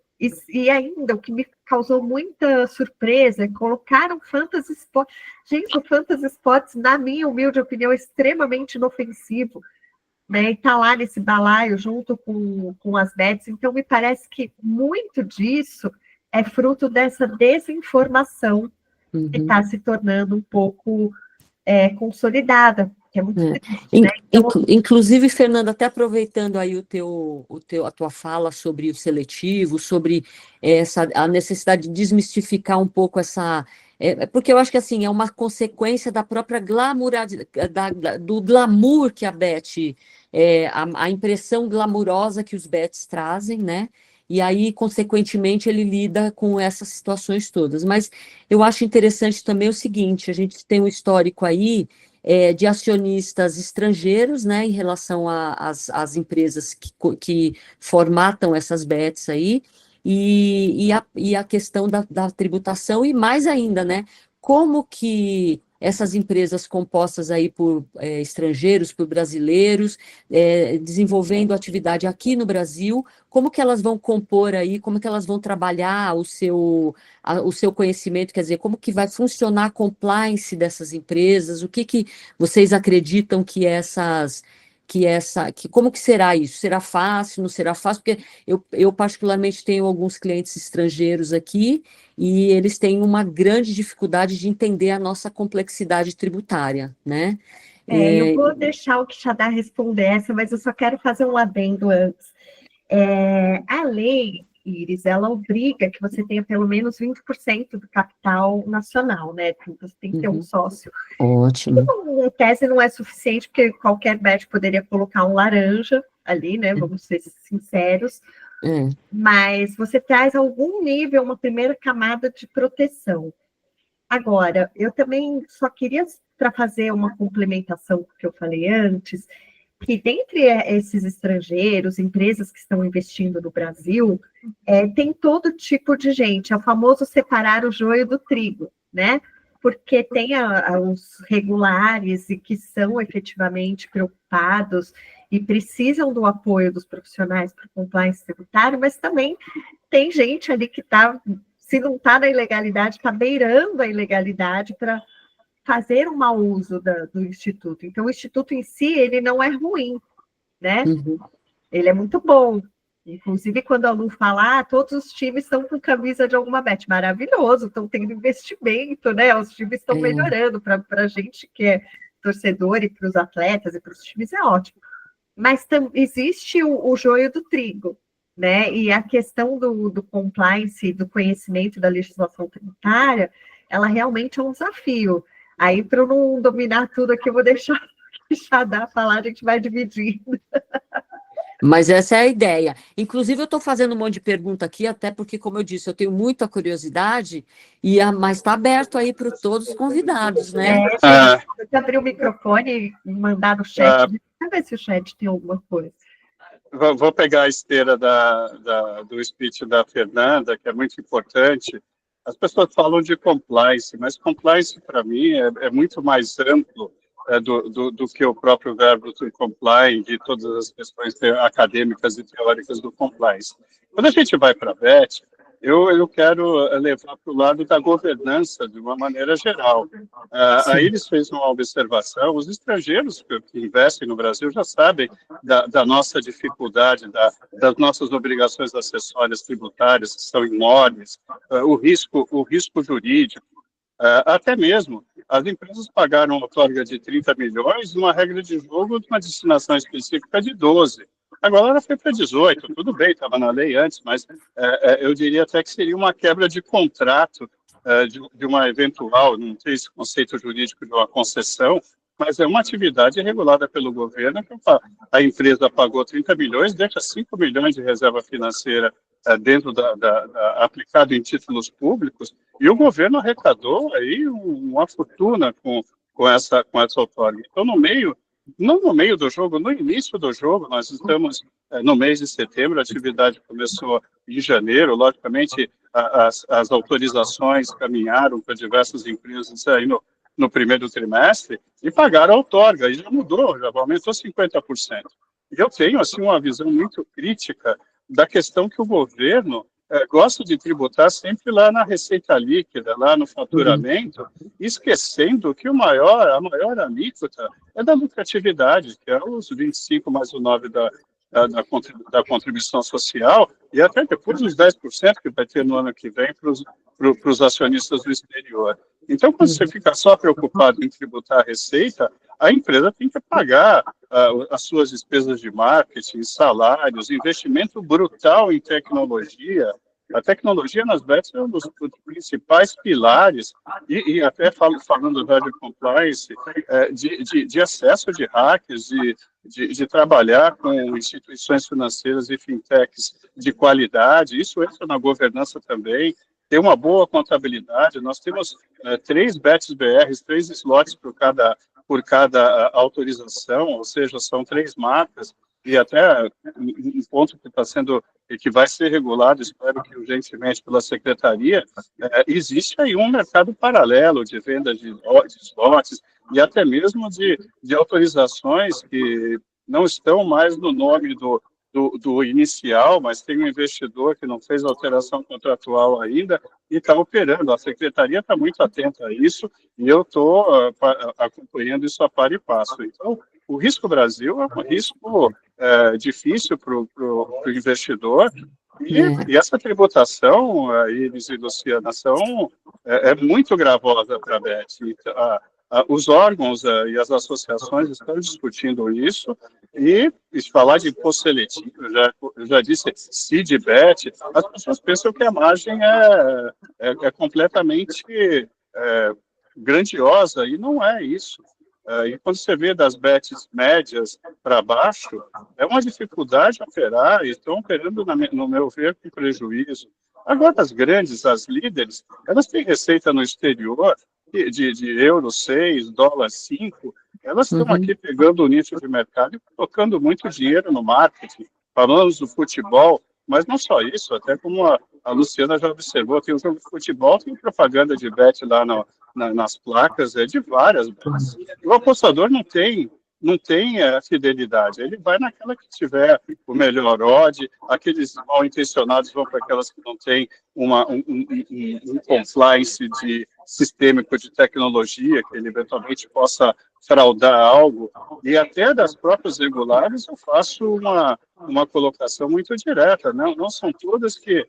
E ainda, o que me causou muita surpresa é que colocaram o Fantasy Sports. Gente, o Fantasy Sports, na minha humilde opinião, é extremamente inofensivo, né? E está lá nesse balaio junto com as bets. Então, me parece que muito disso é fruto dessa desinformação que está se tornando um pouco consolidada, que é muito triste, né? Então, inclusive, Fernanda, até aproveitando aí a tua fala sobre o seletivo, sobre a necessidade de desmistificar um pouco essa... porque eu acho que assim, é uma consequência da própria do glamour que a bet, a impressão glamurosa que os bets trazem, né? E aí, consequentemente, ele lida com essas situações todas. Mas eu acho interessante também o seguinte, a gente tem um histórico aí de acionistas estrangeiros, né, em relação às empresas que formatam essas bets aí, e a questão da tributação, e mais ainda, né, como que essas empresas compostas aí por estrangeiros, por brasileiros, desenvolvendo atividade aqui no Brasil, como que elas vão compor aí, como que elas vão trabalhar o seu conhecimento, quer dizer, como que vai funcionar a compliance dessas empresas, o que vocês acreditam como que será isso? Será fácil, não será fácil? Porque eu particularmente tenho alguns clientes estrangeiros aqui e eles têm uma grande dificuldade de entender a nossa complexidade tributária, né? Eu vou deixar o Quixadá responder essa, mas eu só quero fazer um adendo antes. A lei, Iris, ela obriga que você tenha pelo menos 20% do capital nacional, né? Você tem que ter um sócio. Ótimo. Então, em tese não é suficiente, porque qualquer bet poderia colocar um laranja ali, né? Vamos ser sinceros. Mas você traz algum nível, uma primeira camada de proteção. Agora, eu também só queria, para fazer uma complementação que eu falei antes, que dentre esses estrangeiros, empresas que estão investindo no Brasil, tem todo tipo de gente, é o famoso separar o joio do trigo, né? Porque tem os regulares e que são efetivamente preocupados e precisam do apoio dos profissionais para o compliance tributário, mas também tem gente ali que está, se não está na ilegalidade, está beirando a ilegalidade para fazer um mau uso do Instituto. Então, o Instituto em si, ele não é ruim, né? Ele é muito bom. Inclusive, quando a Lu fala, todos os times estão com camisa de alguma bet, maravilhoso, estão tendo investimento, né? Os times estão melhorando para a gente que é torcedor e para os atletas e para os times é ótimo. Mas existe o joio do trigo, né? E a questão do compliance, do conhecimento da legislação tributária, ela realmente é um desafio. Aí, para eu não dominar tudo aqui, eu vou deixar o Quixadá falar, a gente vai dividindo. Mas essa é a ideia. Inclusive, eu estou fazendo um monte de pergunta aqui, até porque, como eu disse, eu tenho muita curiosidade, mas está aberto aí para todos os convidados, né? Você abrir o microfone e mandar no chat, deixa ver se o chat tem alguma coisa. Vou pegar a esteira do speech da Fernanda, que é muito importante. As pessoas falam de compliance, mas compliance, para mim, é muito mais amplo do que o próprio verbo to comply, de todas as questões acadêmicas e teóricas do compliance. Quando a gente vai para a BET, eu quero levar para o lado da governança de uma maneira geral. Aí eles fez uma observação, os estrangeiros que investem no Brasil já sabem da nossa dificuldade, das nossas obrigações acessórias tributárias, que são enormes, o risco jurídico, até mesmo as empresas pagaram uma outorga de 30 milhões numa regra de jogo de uma destinação específica de 12. Agora ela foi para 18, tudo bem, estava na lei antes, mas eu diria até que seria uma quebra de contrato de uma eventual, não tem esse conceito jurídico de uma concessão, mas é uma atividade regulada pelo governo, que a empresa pagou 30 milhões, deixa 5 milhões de reserva financeira dentro aplicado em títulos públicos, e o governo arrecadou aí uma fortuna com essa outorga. Então, não no meio do jogo, no início do jogo, nós estamos no mês de setembro, a atividade começou em janeiro, logicamente as autorizações caminharam para diversas empresas aí no primeiro trimestre e pagaram a outorga, e já mudou, já aumentou 50%. E eu tenho, assim, uma visão muito crítica da questão que o governo gosta de tributar sempre lá na receita líquida, lá no faturamento, esquecendo que a maior alíquota é da lucratividade, que é os 25 mais o 9 da contribuição social, e até depois os 10% que vai ter no ano que vem para os acionistas do exterior. Então, quando você fica só preocupado em tributar a receita, a empresa tem que pagar as suas despesas de marketing, salários, investimento brutal em tecnologia. A tecnologia nas BETs é um dos principais pilares, e até falando da compliance, de acesso de hackers, de trabalhar com instituições financeiras e fintechs de qualidade. Isso entra na governança também. Ter uma boa contabilidade. Nós temos 3 BETs BRs, 3 slots por cada autorização, ou seja, são 3 marcas. e até um ponto que está sendo e que vai ser regulado, espero que urgentemente pela Secretaria, existe aí um mercado paralelo de venda de lotes e até mesmo de autorizações que não estão mais no nome do inicial, mas tem um investidor que não fez alteração contratual ainda e está operando. A Secretaria está muito atenta a isso e eu estou acompanhando isso a par e passo. Então, o Risco Brasil é um risco difícil para o investidor e essa tributação, Iris e Luciana, é muito gravosa para a BET. Os órgãos e as associações estão discutindo isso e falar de imposto seletivo, eu já disse CID-BET, as pessoas pensam que a margem é completamente grandiosa e não é isso. E quando você vê das bets médias para baixo, é uma dificuldade operar e estão operando, no meu ver, com prejuízo. Agora, as grandes, as líderes, elas têm receita no exterior de euro 6, dólar 5, elas estão aqui pegando o nicho de mercado e colocando muito dinheiro no marketing. Falamos do futebol, mas não só isso, até como a Luciana já observou, tem um jogo de futebol, tem propaganda de bet lá nas placas, de várias bets. O apostador não tem fidelidade, ele vai naquela que tiver o melhor odd, aqueles mal intencionados vão para aquelas que não têm um compliance sistêmico de tecnologia, que ele eventualmente possa fraudar algo, e até das próprias regulares eu faço uma colocação muito direta, não são todas que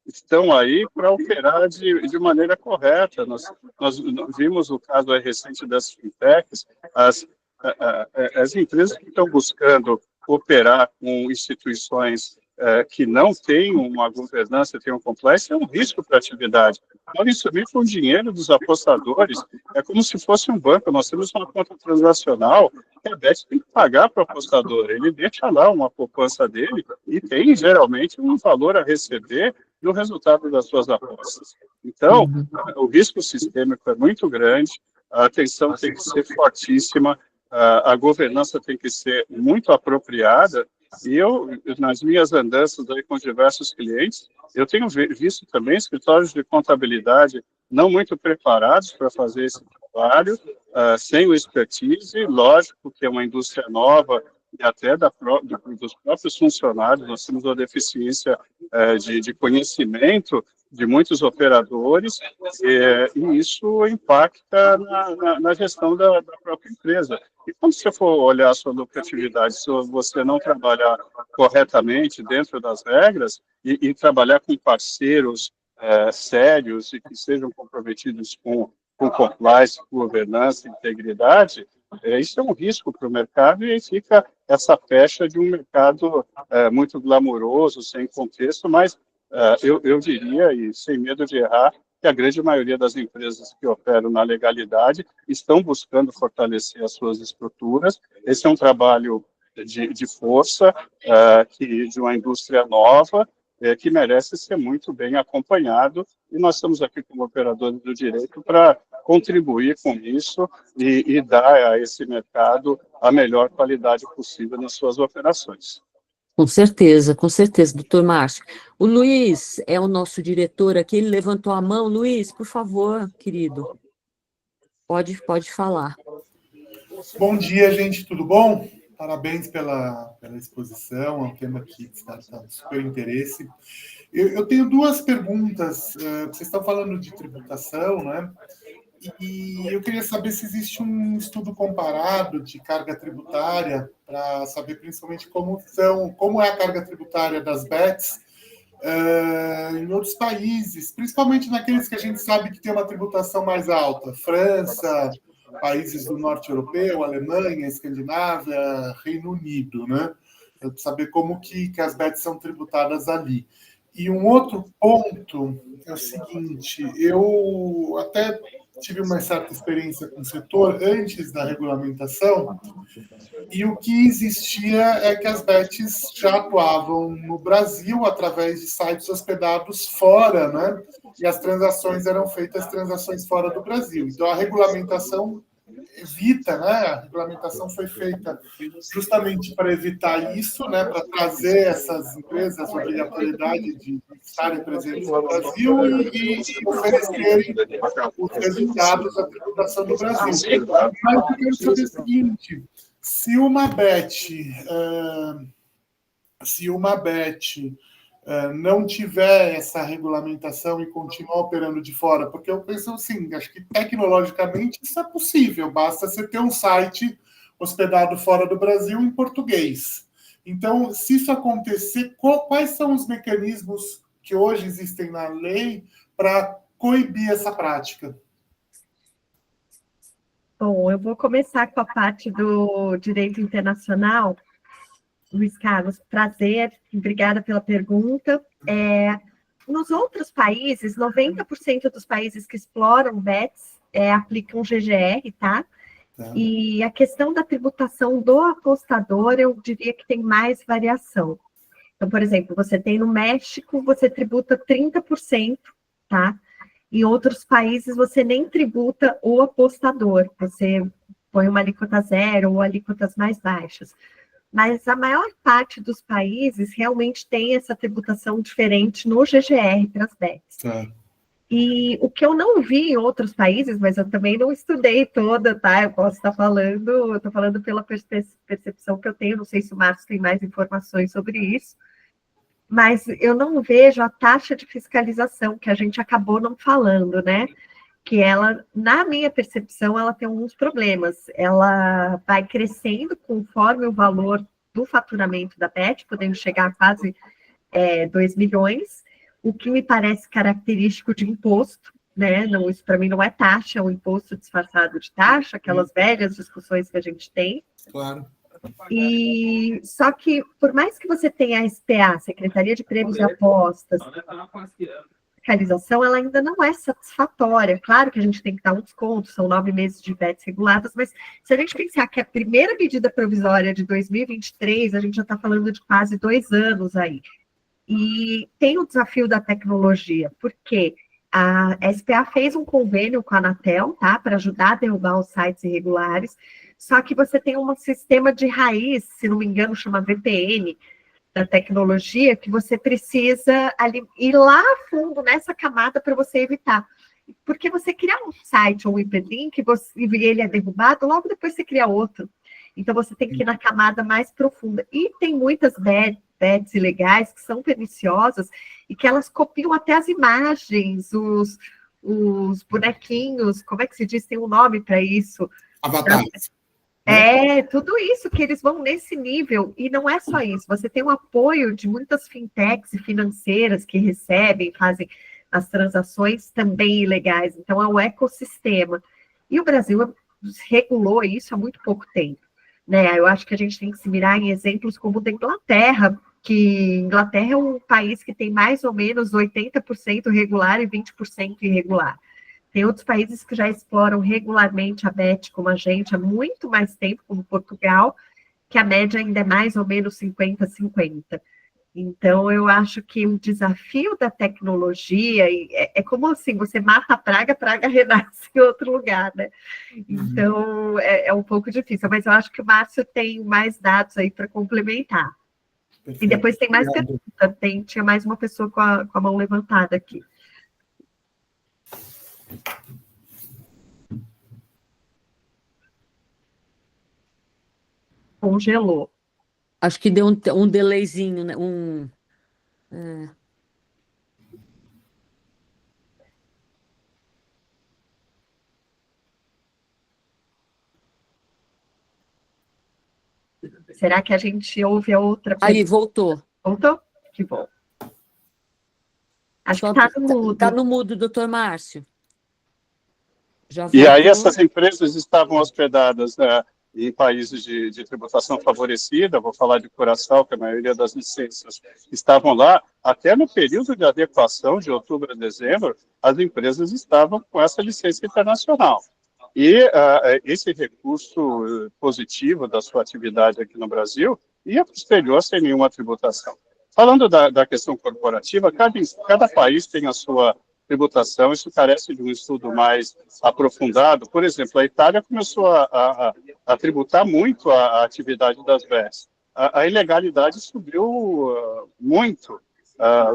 estão aí para operar de maneira correta. Nós vimos o caso recente das fintechs, as empresas que estão buscando operar com instituições que não têm uma governança, têm um compliance, é um risco para a atividade. Podem sumir com o dinheiro dos apostadores, é como se fosse um banco. Nós temos uma conta transacional que a BET tem que pagar para o apostador, ele deixa lá uma poupança dele e tem, geralmente, um valor a receber do resultado das suas apostas. Então, o risco sistêmico é muito grande, a atenção tem que ser fortíssima, a governança tem que ser muito apropriada, e eu, nas minhas andanças aí com diversos clientes, eu tenho visto também escritórios de contabilidade não muito preparados para fazer esse trabalho, sem o expertise, lógico que é uma indústria nova, e até dos próprios funcionários, nós temos uma deficiência de conhecimento de muitos operadores, e isso impacta na gestão da própria empresa. E quando você for olhar a sua lucratividade, se você não trabalhar corretamente dentro das regras e trabalhar com parceiros sérios e que sejam comprometidos com compliance, governança, integridade, isso é um risco para o mercado e aí fica essa pecha de um mercado muito glamouroso, sem contexto, mas eu diria, e sem medo de errar, que a grande maioria das empresas que operam na legalidade estão buscando fortalecer as suas estruturas. Esse é um trabalho de força, de uma indústria nova, que merece ser muito bem acompanhado, e nós estamos aqui como operadores do direito para contribuir com isso e dar a esse mercado a melhor qualidade possível nas suas operações. Com certeza, doutor Márcio. O Luiz é o nosso diretor aqui, ele levantou a mão. Luiz, por favor, querido, pode falar. Bom dia, gente, tudo bom? Parabéns pela exposição, é um tema que está de super interesse. Eu tenho duas perguntas. Vocês estão falando de tributação, né? E eu queria saber se existe um estudo comparado de carga tributária para saber principalmente como é a carga tributária das bets em outros países, principalmente naqueles que a gente sabe que tem uma tributação mais alta, França, países do norte europeu, Alemanha, Escandinávia, Reino Unido, né? Saber como que as bets são tributadas ali. E um outro ponto é o seguinte, eu até tive uma certa experiência com o setor antes da regulamentação, e o que existia é que as bets já atuavam no Brasil através de sites hospedados fora, né? E as transações eram feitas fora do Brasil. Então, a regulamentação evita, né? A regulamentação foi feita justamente para evitar isso, né? Para trazer essas empresas a obrigatoriedade de estarem presentes no Brasil e oferecerem os resultados da tributação do Brasil. Mas eu quero saber o seguinte: se uma Bet não tiver essa regulamentação e continuar operando de fora, porque eu penso assim, acho que tecnologicamente isso é possível, basta você ter um site hospedado fora do Brasil em português. Então, se isso acontecer, quais são os mecanismos que hoje existem na lei para coibir essa prática? Bom, eu vou começar com a parte do direito internacional. Luiz Carlos, prazer, obrigada pela pergunta. Nos outros países, 90% dos países que exploram BETs aplicam GGR, tá? E a questão da tributação do apostador, eu diria que tem mais variação. Então, por exemplo, você tem no México, você tributa 30%, tá? Em outros países, você nem tributa o apostador, você põe uma alíquota zero ou alíquotas mais baixas. Mas a maior parte dos países realmente tem essa tributação diferente no GGR para as BETs. E o que eu não vi em outros países, mas eu também não estudei toda, tá? Eu posso estar falando, eu estou falando pela percepção que eu tenho, não sei se o Márcio tem mais informações sobre isso, mas eu não vejo a taxa de fiscalização, que a gente acabou não falando, né? Que ela, na minha percepção, ela tem alguns problemas. Ela vai crescendo conforme o valor do faturamento da Bet, podendo chegar a quase 2 milhões, o que me parece característico de imposto, né? Não, isso para mim não é taxa, é um imposto disfarçado de taxa, aquelas velhas discussões que a gente tem. Claro. E só que, por mais que você tenha a SPA, Secretaria de Prêmios e Apostas, fiscalização, ela ainda não é satisfatória. Claro que a gente tem que dar um desconto, são 9 meses de BETs reguladas, mas se a gente pensar que a primeira medida provisória de 2023, a gente já está falando de quase 2 anos aí. E tem o desafio da tecnologia, porque a SPA fez um convênio com a Anatel, tá, para ajudar a derrubar os sites irregulares, só que você tem um sistema de raiz, se não me engano, chama VPN, da tecnologia, que você precisa ir lá a fundo nessa camada para você evitar. Porque você cria um site ou um hiperlink e ele é derrubado, logo depois você cria outro. Então, você tem que ir na camada mais profunda. E tem muitas bets ilegais que são perniciosas e que elas copiam até as imagens, os bonequinhos, como é que se diz? Tem um nome para isso. Avatares. Tudo isso que eles vão nesse nível, e não é só isso, você tem o apoio de muitas fintechs e financeiras que recebem, fazem as transações também ilegais, então é um ecossistema, e o Brasil regulou isso há muito pouco tempo, né? Eu acho que a gente tem que se mirar em exemplos como o da Inglaterra, que Inglaterra é um país que tem mais ou menos 80% regular e 20% irregular. Tem outros países que já exploram regularmente a BET como a gente há muito mais tempo, como Portugal, que a média ainda é mais ou menos 50-50. Então, eu acho que o desafio da tecnologia é como assim, você mata a praga renasce em outro lugar, né? Então, é um pouco difícil, mas eu acho que o Márcio tem mais dados aí para complementar. Perfeito. E depois tem mais pergunta, tinha mais uma pessoa com a mão levantada aqui. Congelou. Acho que deu um delayzinho, né? Será que a gente ouve a outra? Aí, voltou. Voltou? Que bom. Acho que está no mudo. Está no mudo, doutor Márcio. E aí essas empresas estavam hospedadas em países de tributação favorecida, vou falar de Curaçao, que a maioria das licenças estavam lá, até no período de adequação, de outubro a dezembro, as empresas estavam com essa licença internacional. E esse recurso positivo da sua atividade aqui no Brasil ia para o exterior sem nenhuma tributação. Falando da questão corporativa, cada país tem a sua tributação, isso carece de um estudo mais aprofundado. Por exemplo, a Itália começou a tributar muito a atividade das BES. A ilegalidade subiu muito.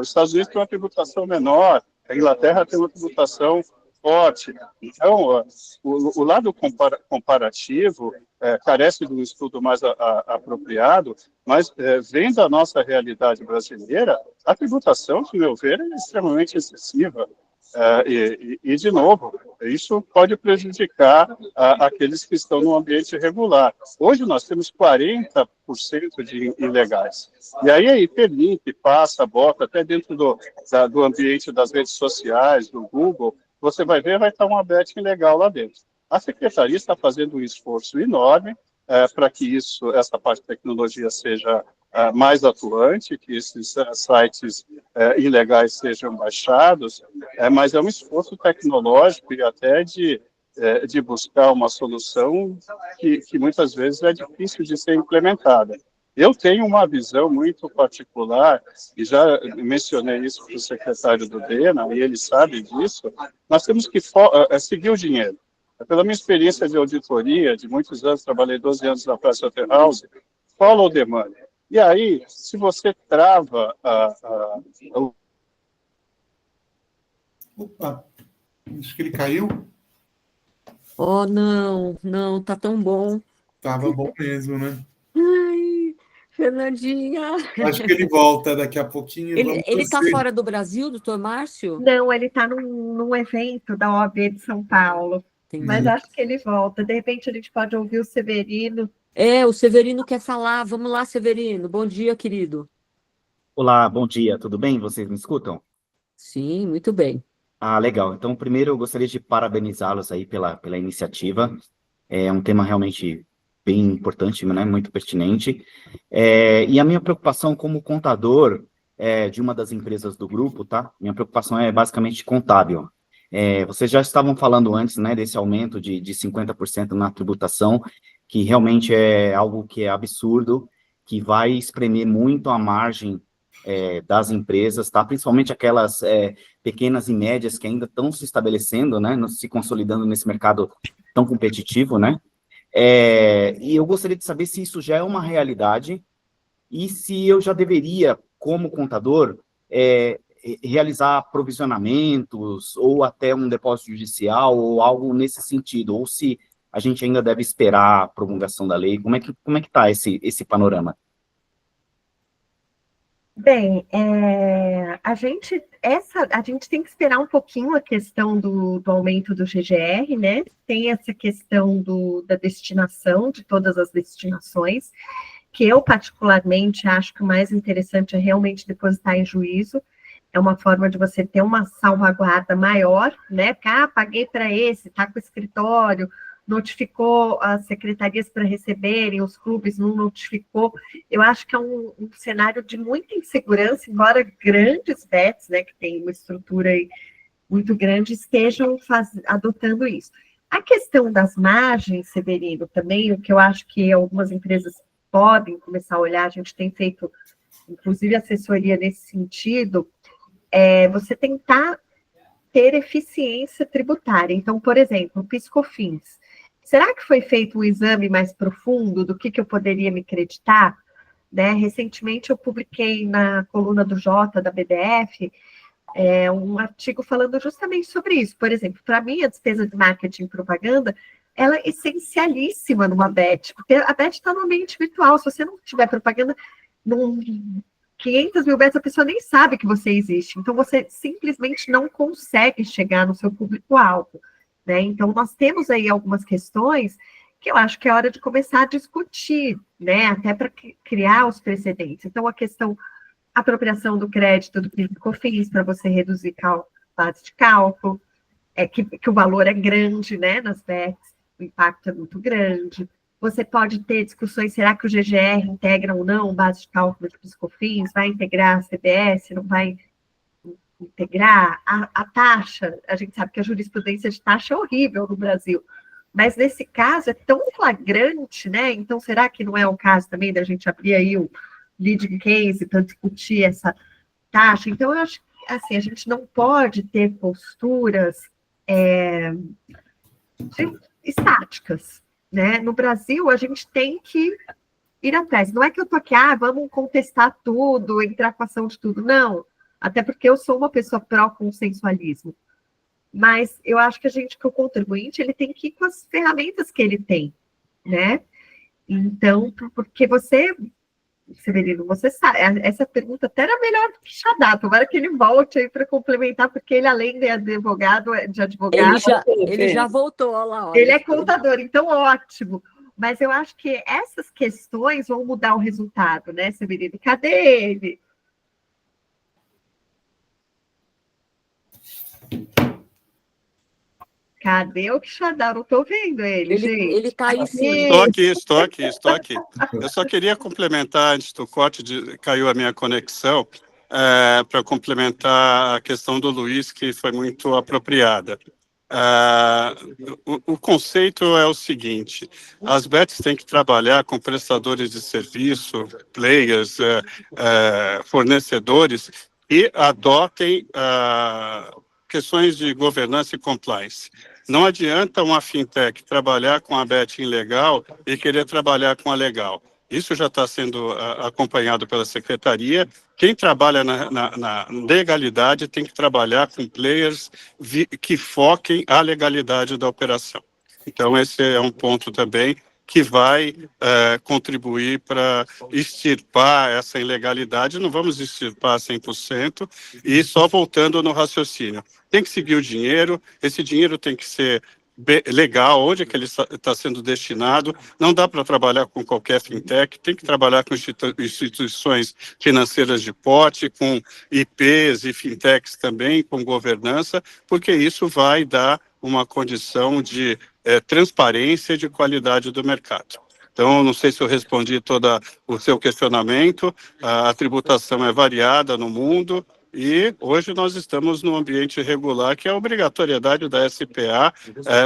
Os Estados Unidos têm uma tributação menor, a Inglaterra tem uma tributação forte. Então, o lado comparativo carece de um estudo mais apropriado, mas vendo a nossa realidade brasileira, a tributação, no meu ver, é extremamente excessiva. De novo, isso pode prejudicar aqueles que estão no ambiente regular. Hoje nós temos 40% de ilegais. E aí a Hiperlink passa, bota até dentro do ambiente das redes sociais, do Google, você vai ver, vai estar uma bet ilegal lá dentro. A Secretaria está fazendo um esforço enorme para que essa parte de tecnologia seja mais atuante, que esses sites ilegais sejam baixados, mas é um esforço tecnológico e até de buscar uma solução que muitas vezes é difícil de ser implementada. Eu tenho uma visão muito particular, e já mencionei isso para o secretário do DENA, e ele sabe disso, nós temos que seguir o dinheiro. Pela minha experiência de auditoria, de muitos anos, trabalhei 12 anos na Pricewaterhouse, follow the money. E aí, se você trava Opa, acho que ele caiu. Oh, não, tá tão bom. Tava bom mesmo, né? Ai, Fernandinha. Acho que ele volta daqui a pouquinho. Ele tá fora do Brasil, doutor Márcio? Não, ele está num evento da OAB de São Paulo. Entendi. Mas acho que ele volta. De repente a gente pode ouvir o Severino. O Severino quer falar. Vamos lá, Severino. Bom dia, querido. Olá, bom dia, tudo bem? Vocês me escutam? Sim, muito bem. Legal. Então, primeiro eu gostaria de parabenizá-los aí pela iniciativa. É um tema realmente bem importante, né? Muito pertinente. E a minha preocupação como contador de uma das empresas do grupo, tá? Minha preocupação é basicamente contábil. Vocês já estavam falando antes, né, desse aumento de 50% na tributação, que realmente é algo que é absurdo, que vai espremer muito a margem das empresas, tá? Principalmente aquelas pequenas e médias que ainda estão se estabelecendo, né, se consolidando nesse mercado tão competitivo, né? E eu gostaria de saber se isso já é uma realidade e se eu já deveria, como contador, realizar provisionamentos ou até um depósito judicial ou algo nesse sentido, ou se a gente ainda deve esperar a promulgação da lei. Como é que está esse panorama? Bem, a gente tem que esperar um pouquinho a questão do aumento do GGR, né? Tem essa questão da destinação, de todas as destinações, que eu particularmente acho que o mais interessante é realmente depositar em juízo. É uma forma de você ter uma salvaguarda maior, né? Porque, paguei para esse, está com o escritório, notificou as secretarias para receberem, os clubes não notificou. Eu acho que é um cenário de muita insegurança, embora grandes bets, né, que tem uma estrutura aí muito grande, estejam adotando isso. A questão das margens, Severino, também, o que eu acho que algumas empresas podem começar a olhar, a gente tem feito, inclusive, assessoria nesse sentido, você tentar ter eficiência tributária. Então, por exemplo, o PIS/COFINS. Será que foi feito um exame mais profundo do que eu poderia me creditar? Né? Recentemente, eu publiquei na coluna do Jota, da BDF, um artigo falando justamente sobre isso. Por exemplo, para mim, a despesa de marketing e propaganda, ela é essencialíssima numa BET, porque a BET está no ambiente virtual. Se você não tiver propaganda, 500 mil bets, a pessoa nem sabe que você existe. Então, você simplesmente não consegue chegar no seu público-alvo, né? Então, nós temos aí algumas questões que eu acho que é hora de começar a discutir, né? Até para criar os precedentes. Então, a questão apropriação do crédito do PIS/COFINS para você reduzir base de cálculo, que o valor é grande, né? Nas bets, o impacto é muito grande. Você pode ter discussões, será que o GGR integra ou não base de cálculo de PIS/COFINS, vai integrar a CBS, não vai integrar? A taxa, a gente sabe que a jurisprudência de taxa é horrível no Brasil, mas nesse caso é tão flagrante, né? Então, será que não é o caso também da gente abrir aí o leading case para discutir essa taxa? Então, eu acho assim, a gente não pode ter posturas estáticas, né? No Brasil, a gente tem que ir atrás. Não é que eu tô aqui, vamos contestar tudo, entrar com ação de tudo. Não, até porque eu sou uma pessoa pró-consensualismo. Mas eu acho que o contribuinte, ele tem que ir com as ferramentas que ele tem, né? Então, porque Severino, você sabe, essa pergunta até era melhor do que Xadá, tomara que ele volte aí para complementar, porque ele, além de advogado, ele já voltou, olha lá. Olha. Ele é contador, então ótimo. Mas eu acho que essas questões vão mudar o resultado, né, Severino? Cadê ele? Cadê o Quixadá? Não estou vendo ele, gente. Ele está aí sim. Estou aqui. Eu só queria complementar, antes do corte, caiu a minha conexão, para complementar a questão do Luiz, que foi muito apropriada. O conceito é o seguinte: as bets têm que trabalhar com prestadores de serviço, players, fornecedores, e adotem questões de governança e compliance. Não adianta uma fintech trabalhar com a bet ilegal e querer trabalhar com a legal. Isso já está sendo acompanhado pela Secretaria. Quem trabalha na legalidade tem que trabalhar com players que foquem a legalidade da operação. Então, esse é um ponto também que vai contribuir para extirpar essa ilegalidade. Não vamos extirpar 100%, e só voltando no raciocínio. Tem que seguir o dinheiro, esse dinheiro tem que ser legal, onde é que ele está sendo destinado. Não dá para trabalhar com qualquer fintech, tem que trabalhar com instituições financeiras de porte, com IPs e fintechs também, com governança, porque isso vai dar uma condição de transparência e de qualidade do mercado. Então, não sei se eu respondi todo o seu questionamento. A tributação é variada no mundo, e hoje nós estamos num ambiente regular, que é a obrigatoriedade da SPA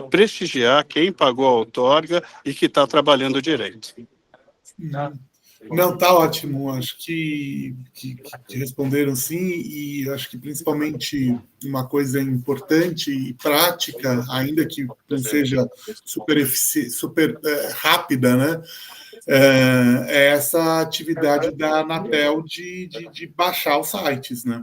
prestigiar quem pagou a outorga e que está trabalhando direito. Não, tá ótimo. Acho que responderam sim, e acho que principalmente uma coisa importante e prática, ainda que não seja super rápida, né? É essa atividade da Anatel de baixar os sites, né?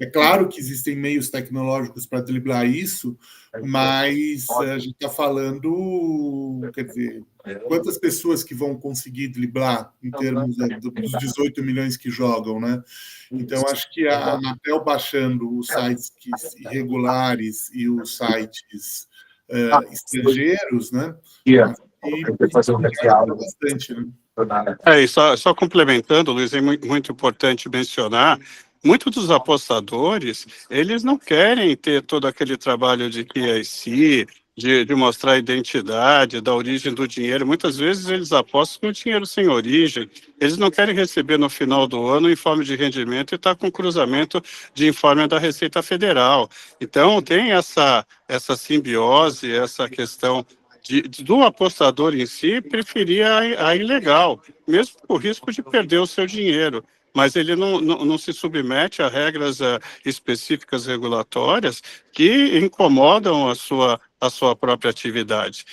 É claro que existem meios tecnológicos para driblar isso, mas a gente está falando, quer dizer, quantas pessoas que vão conseguir driblar em termos dos 18 milhões que jogam, né? Então, acho que a Anatel baixando os sites irregulares e os sites estrangeiros, né? E fazer bastante, né? E só complementando, Luiz, é muito importante mencionar, muitos dos apostadores, eles não querem ter todo aquele trabalho de KYC, de mostrar a identidade, da origem do dinheiro. Muitas vezes eles apostam com dinheiro sem origem. Eles não querem receber no final do ano o informe de rendimento e estar com cruzamento de informe da Receita Federal. Então, tem essa simbiose, essa questão do apostador em si preferir a ilegal, mesmo com o risco de perder o seu dinheiro. Mas ele não se submete a regras específicas regulatórias que incomodam a sua própria atividade.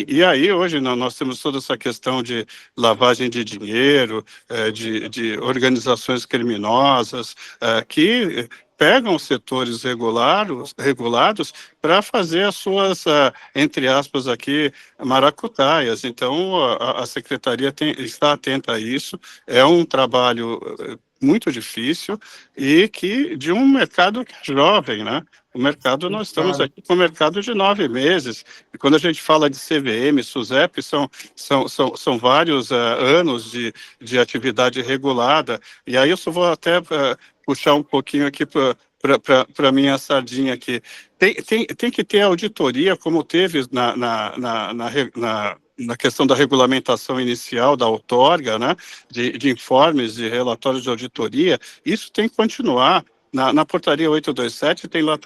E aí, hoje, nós temos toda essa questão de lavagem de dinheiro, de organizações criminosas, que pegam setores regulados para fazer as suas, entre aspas, aqui, maracutaias. Então, a Secretaria está atenta a isso. É um trabalho muito difícil e de um mercado que é jovem, né? O mercado, nós estamos aqui com o mercado de 9 meses. E quando a gente fala de CVM, SUSEP, são vários anos de atividade regulada. E aí eu só vou até puxar um pouquinho aqui para a minha sardinha aqui. Tem que ter auditoria, como teve na questão da regulamentação inicial da outorga, né, de informes, de relatórios de auditoria. Isso tem que continuar. Na portaria 827 tem lá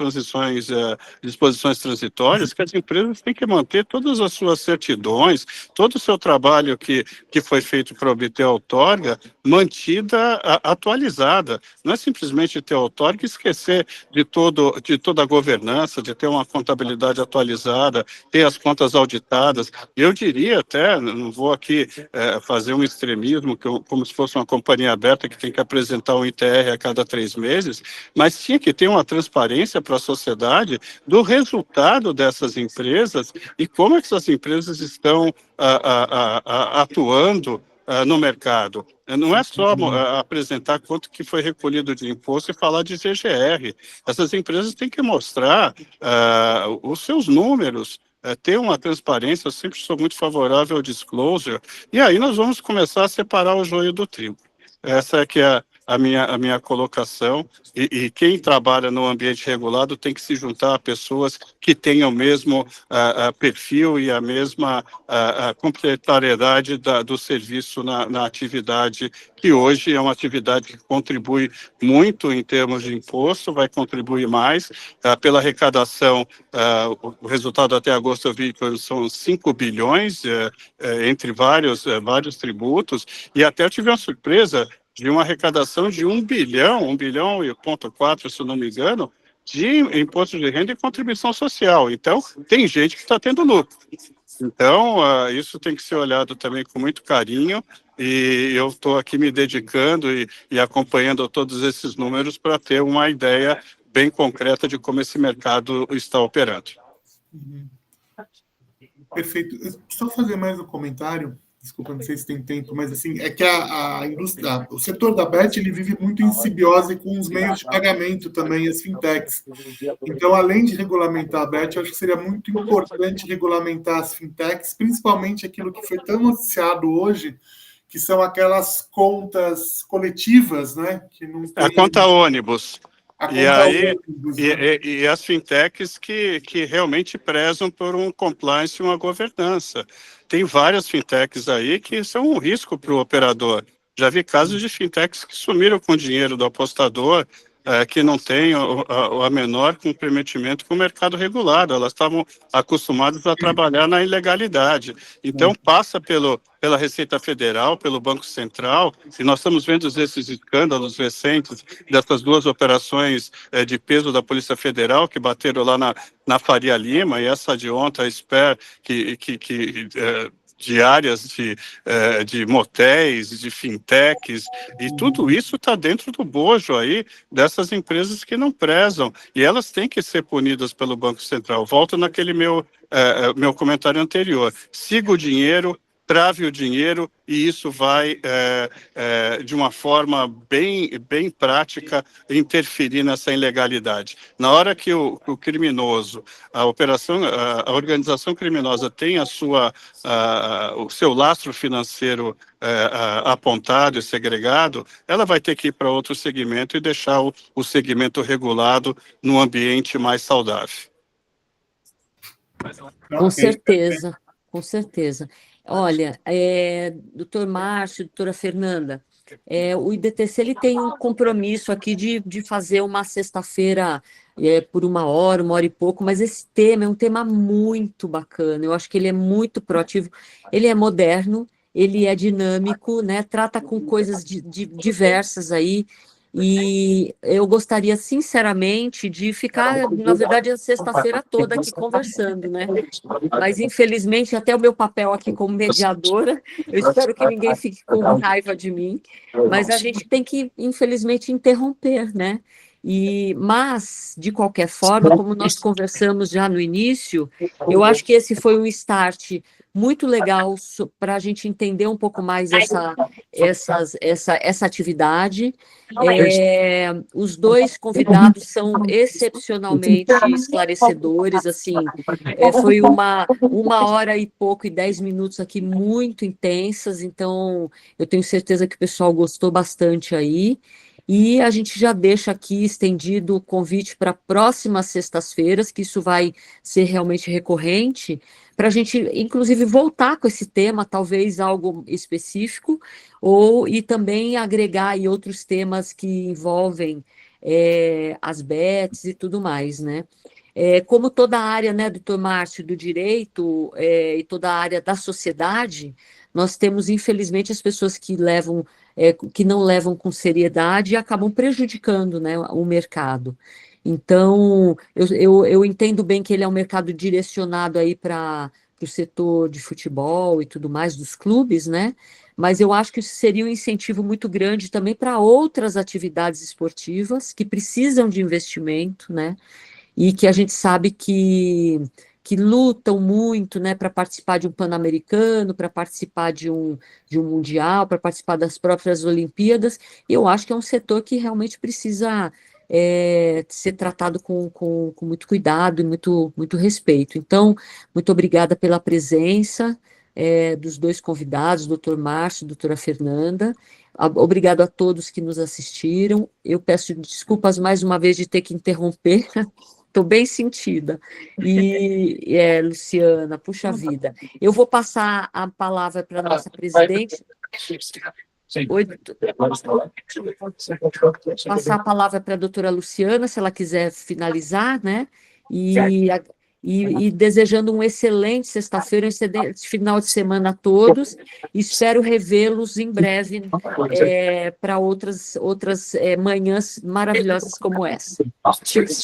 disposições transitórias que as empresas têm que manter todas as suas certidões, todo o seu trabalho que foi feito para obter a outorga, mantida, atualizada. Não é simplesmente ter a outorga e esquecer de toda a governança, de ter uma contabilidade atualizada, ter as contas auditadas. Eu diria até, não vou aqui fazer um extremismo, como se fosse uma companhia aberta que tem que apresentar um ITR a cada 3 meses, mas tinha que ter uma transparência para a sociedade do resultado dessas empresas e como essas empresas estão atuando no mercado. Não é só apresentar quanto que foi recolhido de imposto e falar de GGR. Essas empresas têm que mostrar os seus números, ter uma transparência. Eu sempre sou muito favorável ao disclosure, e aí nós vamos começar a separar o joio do trigo. Essa é que é a minha colocação, e quem trabalha no ambiente regulado tem que se juntar a pessoas que tenham o mesmo perfil e a mesma complementariedade do serviço na atividade, que hoje é uma atividade que contribui muito em termos de imposto, vai contribuir mais pela arrecadação. O resultado até agosto eu vi que são 5 bilhões entre vários tributos, e até eu tive uma surpresa de uma arrecadação de 1 bilhão e ponto 4, se não me engano, de imposto de renda e contribuição social. Então, tem gente que está tendo lucro. Então, isso tem que ser olhado também com muito carinho, e eu estou aqui me dedicando e acompanhando todos esses números para ter uma ideia bem concreta de como esse mercado está operando. Perfeito. Só fazer mais um comentário. Desculpa, não sei se tem tempo, mas assim, é que a indústria, o setor da BET, ele vive muito em simbiose com os meios de pagamento também, as fintechs. Então, além de regulamentar a BET, eu acho que seria muito importante regulamentar as fintechs, principalmente aquilo que foi tão noticiado hoje, que são aquelas contas coletivas, né? Que não tem... A conta ônibus. Ônibus, né? E as fintechs que realmente prezam por um compliance e uma governança. Tem várias fintechs aí que são um risco para o operador. Já vi casos de fintechs que sumiram com o dinheiro do apostador, que não tem a menor comprometimento com o mercado regulado. Elas estavam acostumadas a trabalhar na ilegalidade. Então, passa pela Receita Federal, pelo Banco Central, e nós estamos vendo esses escândalos recentes dessas 2 operações de peso da Polícia Federal que bateram lá na Faria Lima, e essa de ontem, a Sper, de áreas de motéis, de fintechs, e tudo isso está dentro do bojo aí dessas empresas que não prezam, e elas têm que ser punidas pelo Banco Central. Volto naquele meu comentário anterior. Siga o dinheiro, trave o dinheiro, e isso vai, de uma forma bem prática, interferir nessa ilegalidade. Na hora que o criminoso, a organização criminosa tem o seu lastro financeiro apontado e segregado, ela vai ter que ir para outro segmento e deixar o segmento regulado num ambiente mais saudável. Com certeza, com certeza. Olha, doutor Márcio, doutora Fernanda, o IDTC ele tem um compromisso aqui de fazer uma sexta-feira por 1 hora e pouco, mas esse tema é um tema muito bacana. Eu acho que ele é muito proativo, ele é moderno, ele é dinâmico, né? Trata com coisas diversas aí. E eu gostaria, sinceramente, de ficar, na verdade, a sexta-feira toda aqui conversando, né? Mas, infelizmente, até o meu papel aqui como mediadora, eu espero que ninguém fique com raiva de mim, mas a gente tem que, infelizmente, interromper, né? Mas, de qualquer forma, como nós conversamos já no início, eu acho que esse foi um start muito legal para a gente entender um pouco mais essa atividade. Os 2 convidados são excepcionalmente esclarecedores, assim, foi uma hora e pouco e 10 minutos aqui muito intensas, então eu tenho certeza que o pessoal gostou bastante aí. E a gente já deixa aqui estendido o convite para próximas sextas-feiras, que isso vai ser realmente recorrente, para a gente, inclusive, voltar com esse tema, talvez algo específico, e também agregar aí outros temas que envolvem as bets e tudo mais, né? Como toda a área, né, doutor Márcio, do direito e toda a área da sociedade, nós temos, infelizmente, as pessoas que não levam com seriedade e acabam prejudicando, né, o mercado. Então, eu entendo bem que ele é um mercado direcionado aí para o setor de futebol e tudo mais, dos clubes, né? Mas eu acho que isso seria um incentivo muito grande também para outras atividades esportivas que precisam de investimento, né? E que a gente sabe que lutam muito, né, para participar de um Pan-Americano, para participar de um Mundial, para participar das próprias Olimpíadas, e eu acho que é um setor que realmente precisa ser tratado com muito cuidado e muito respeito. Então, muito obrigada pela presença dos dois convidados, doutor Márcio e doutora Fernanda. Obrigado a todos que nos assistiram. Eu peço desculpas mais uma vez de ter que interromper. Estou bem sentida. Luciana, puxa vida. Eu vou passar a palavra para a nossa presidente. Passar a palavra para a doutora Luciana, se ela quiser finalizar, né? E desejando um excelente sexta-feira, um excelente final de semana a todos. Espero revê-los em breve para outras manhãs maravilhosas como essa. Cheers.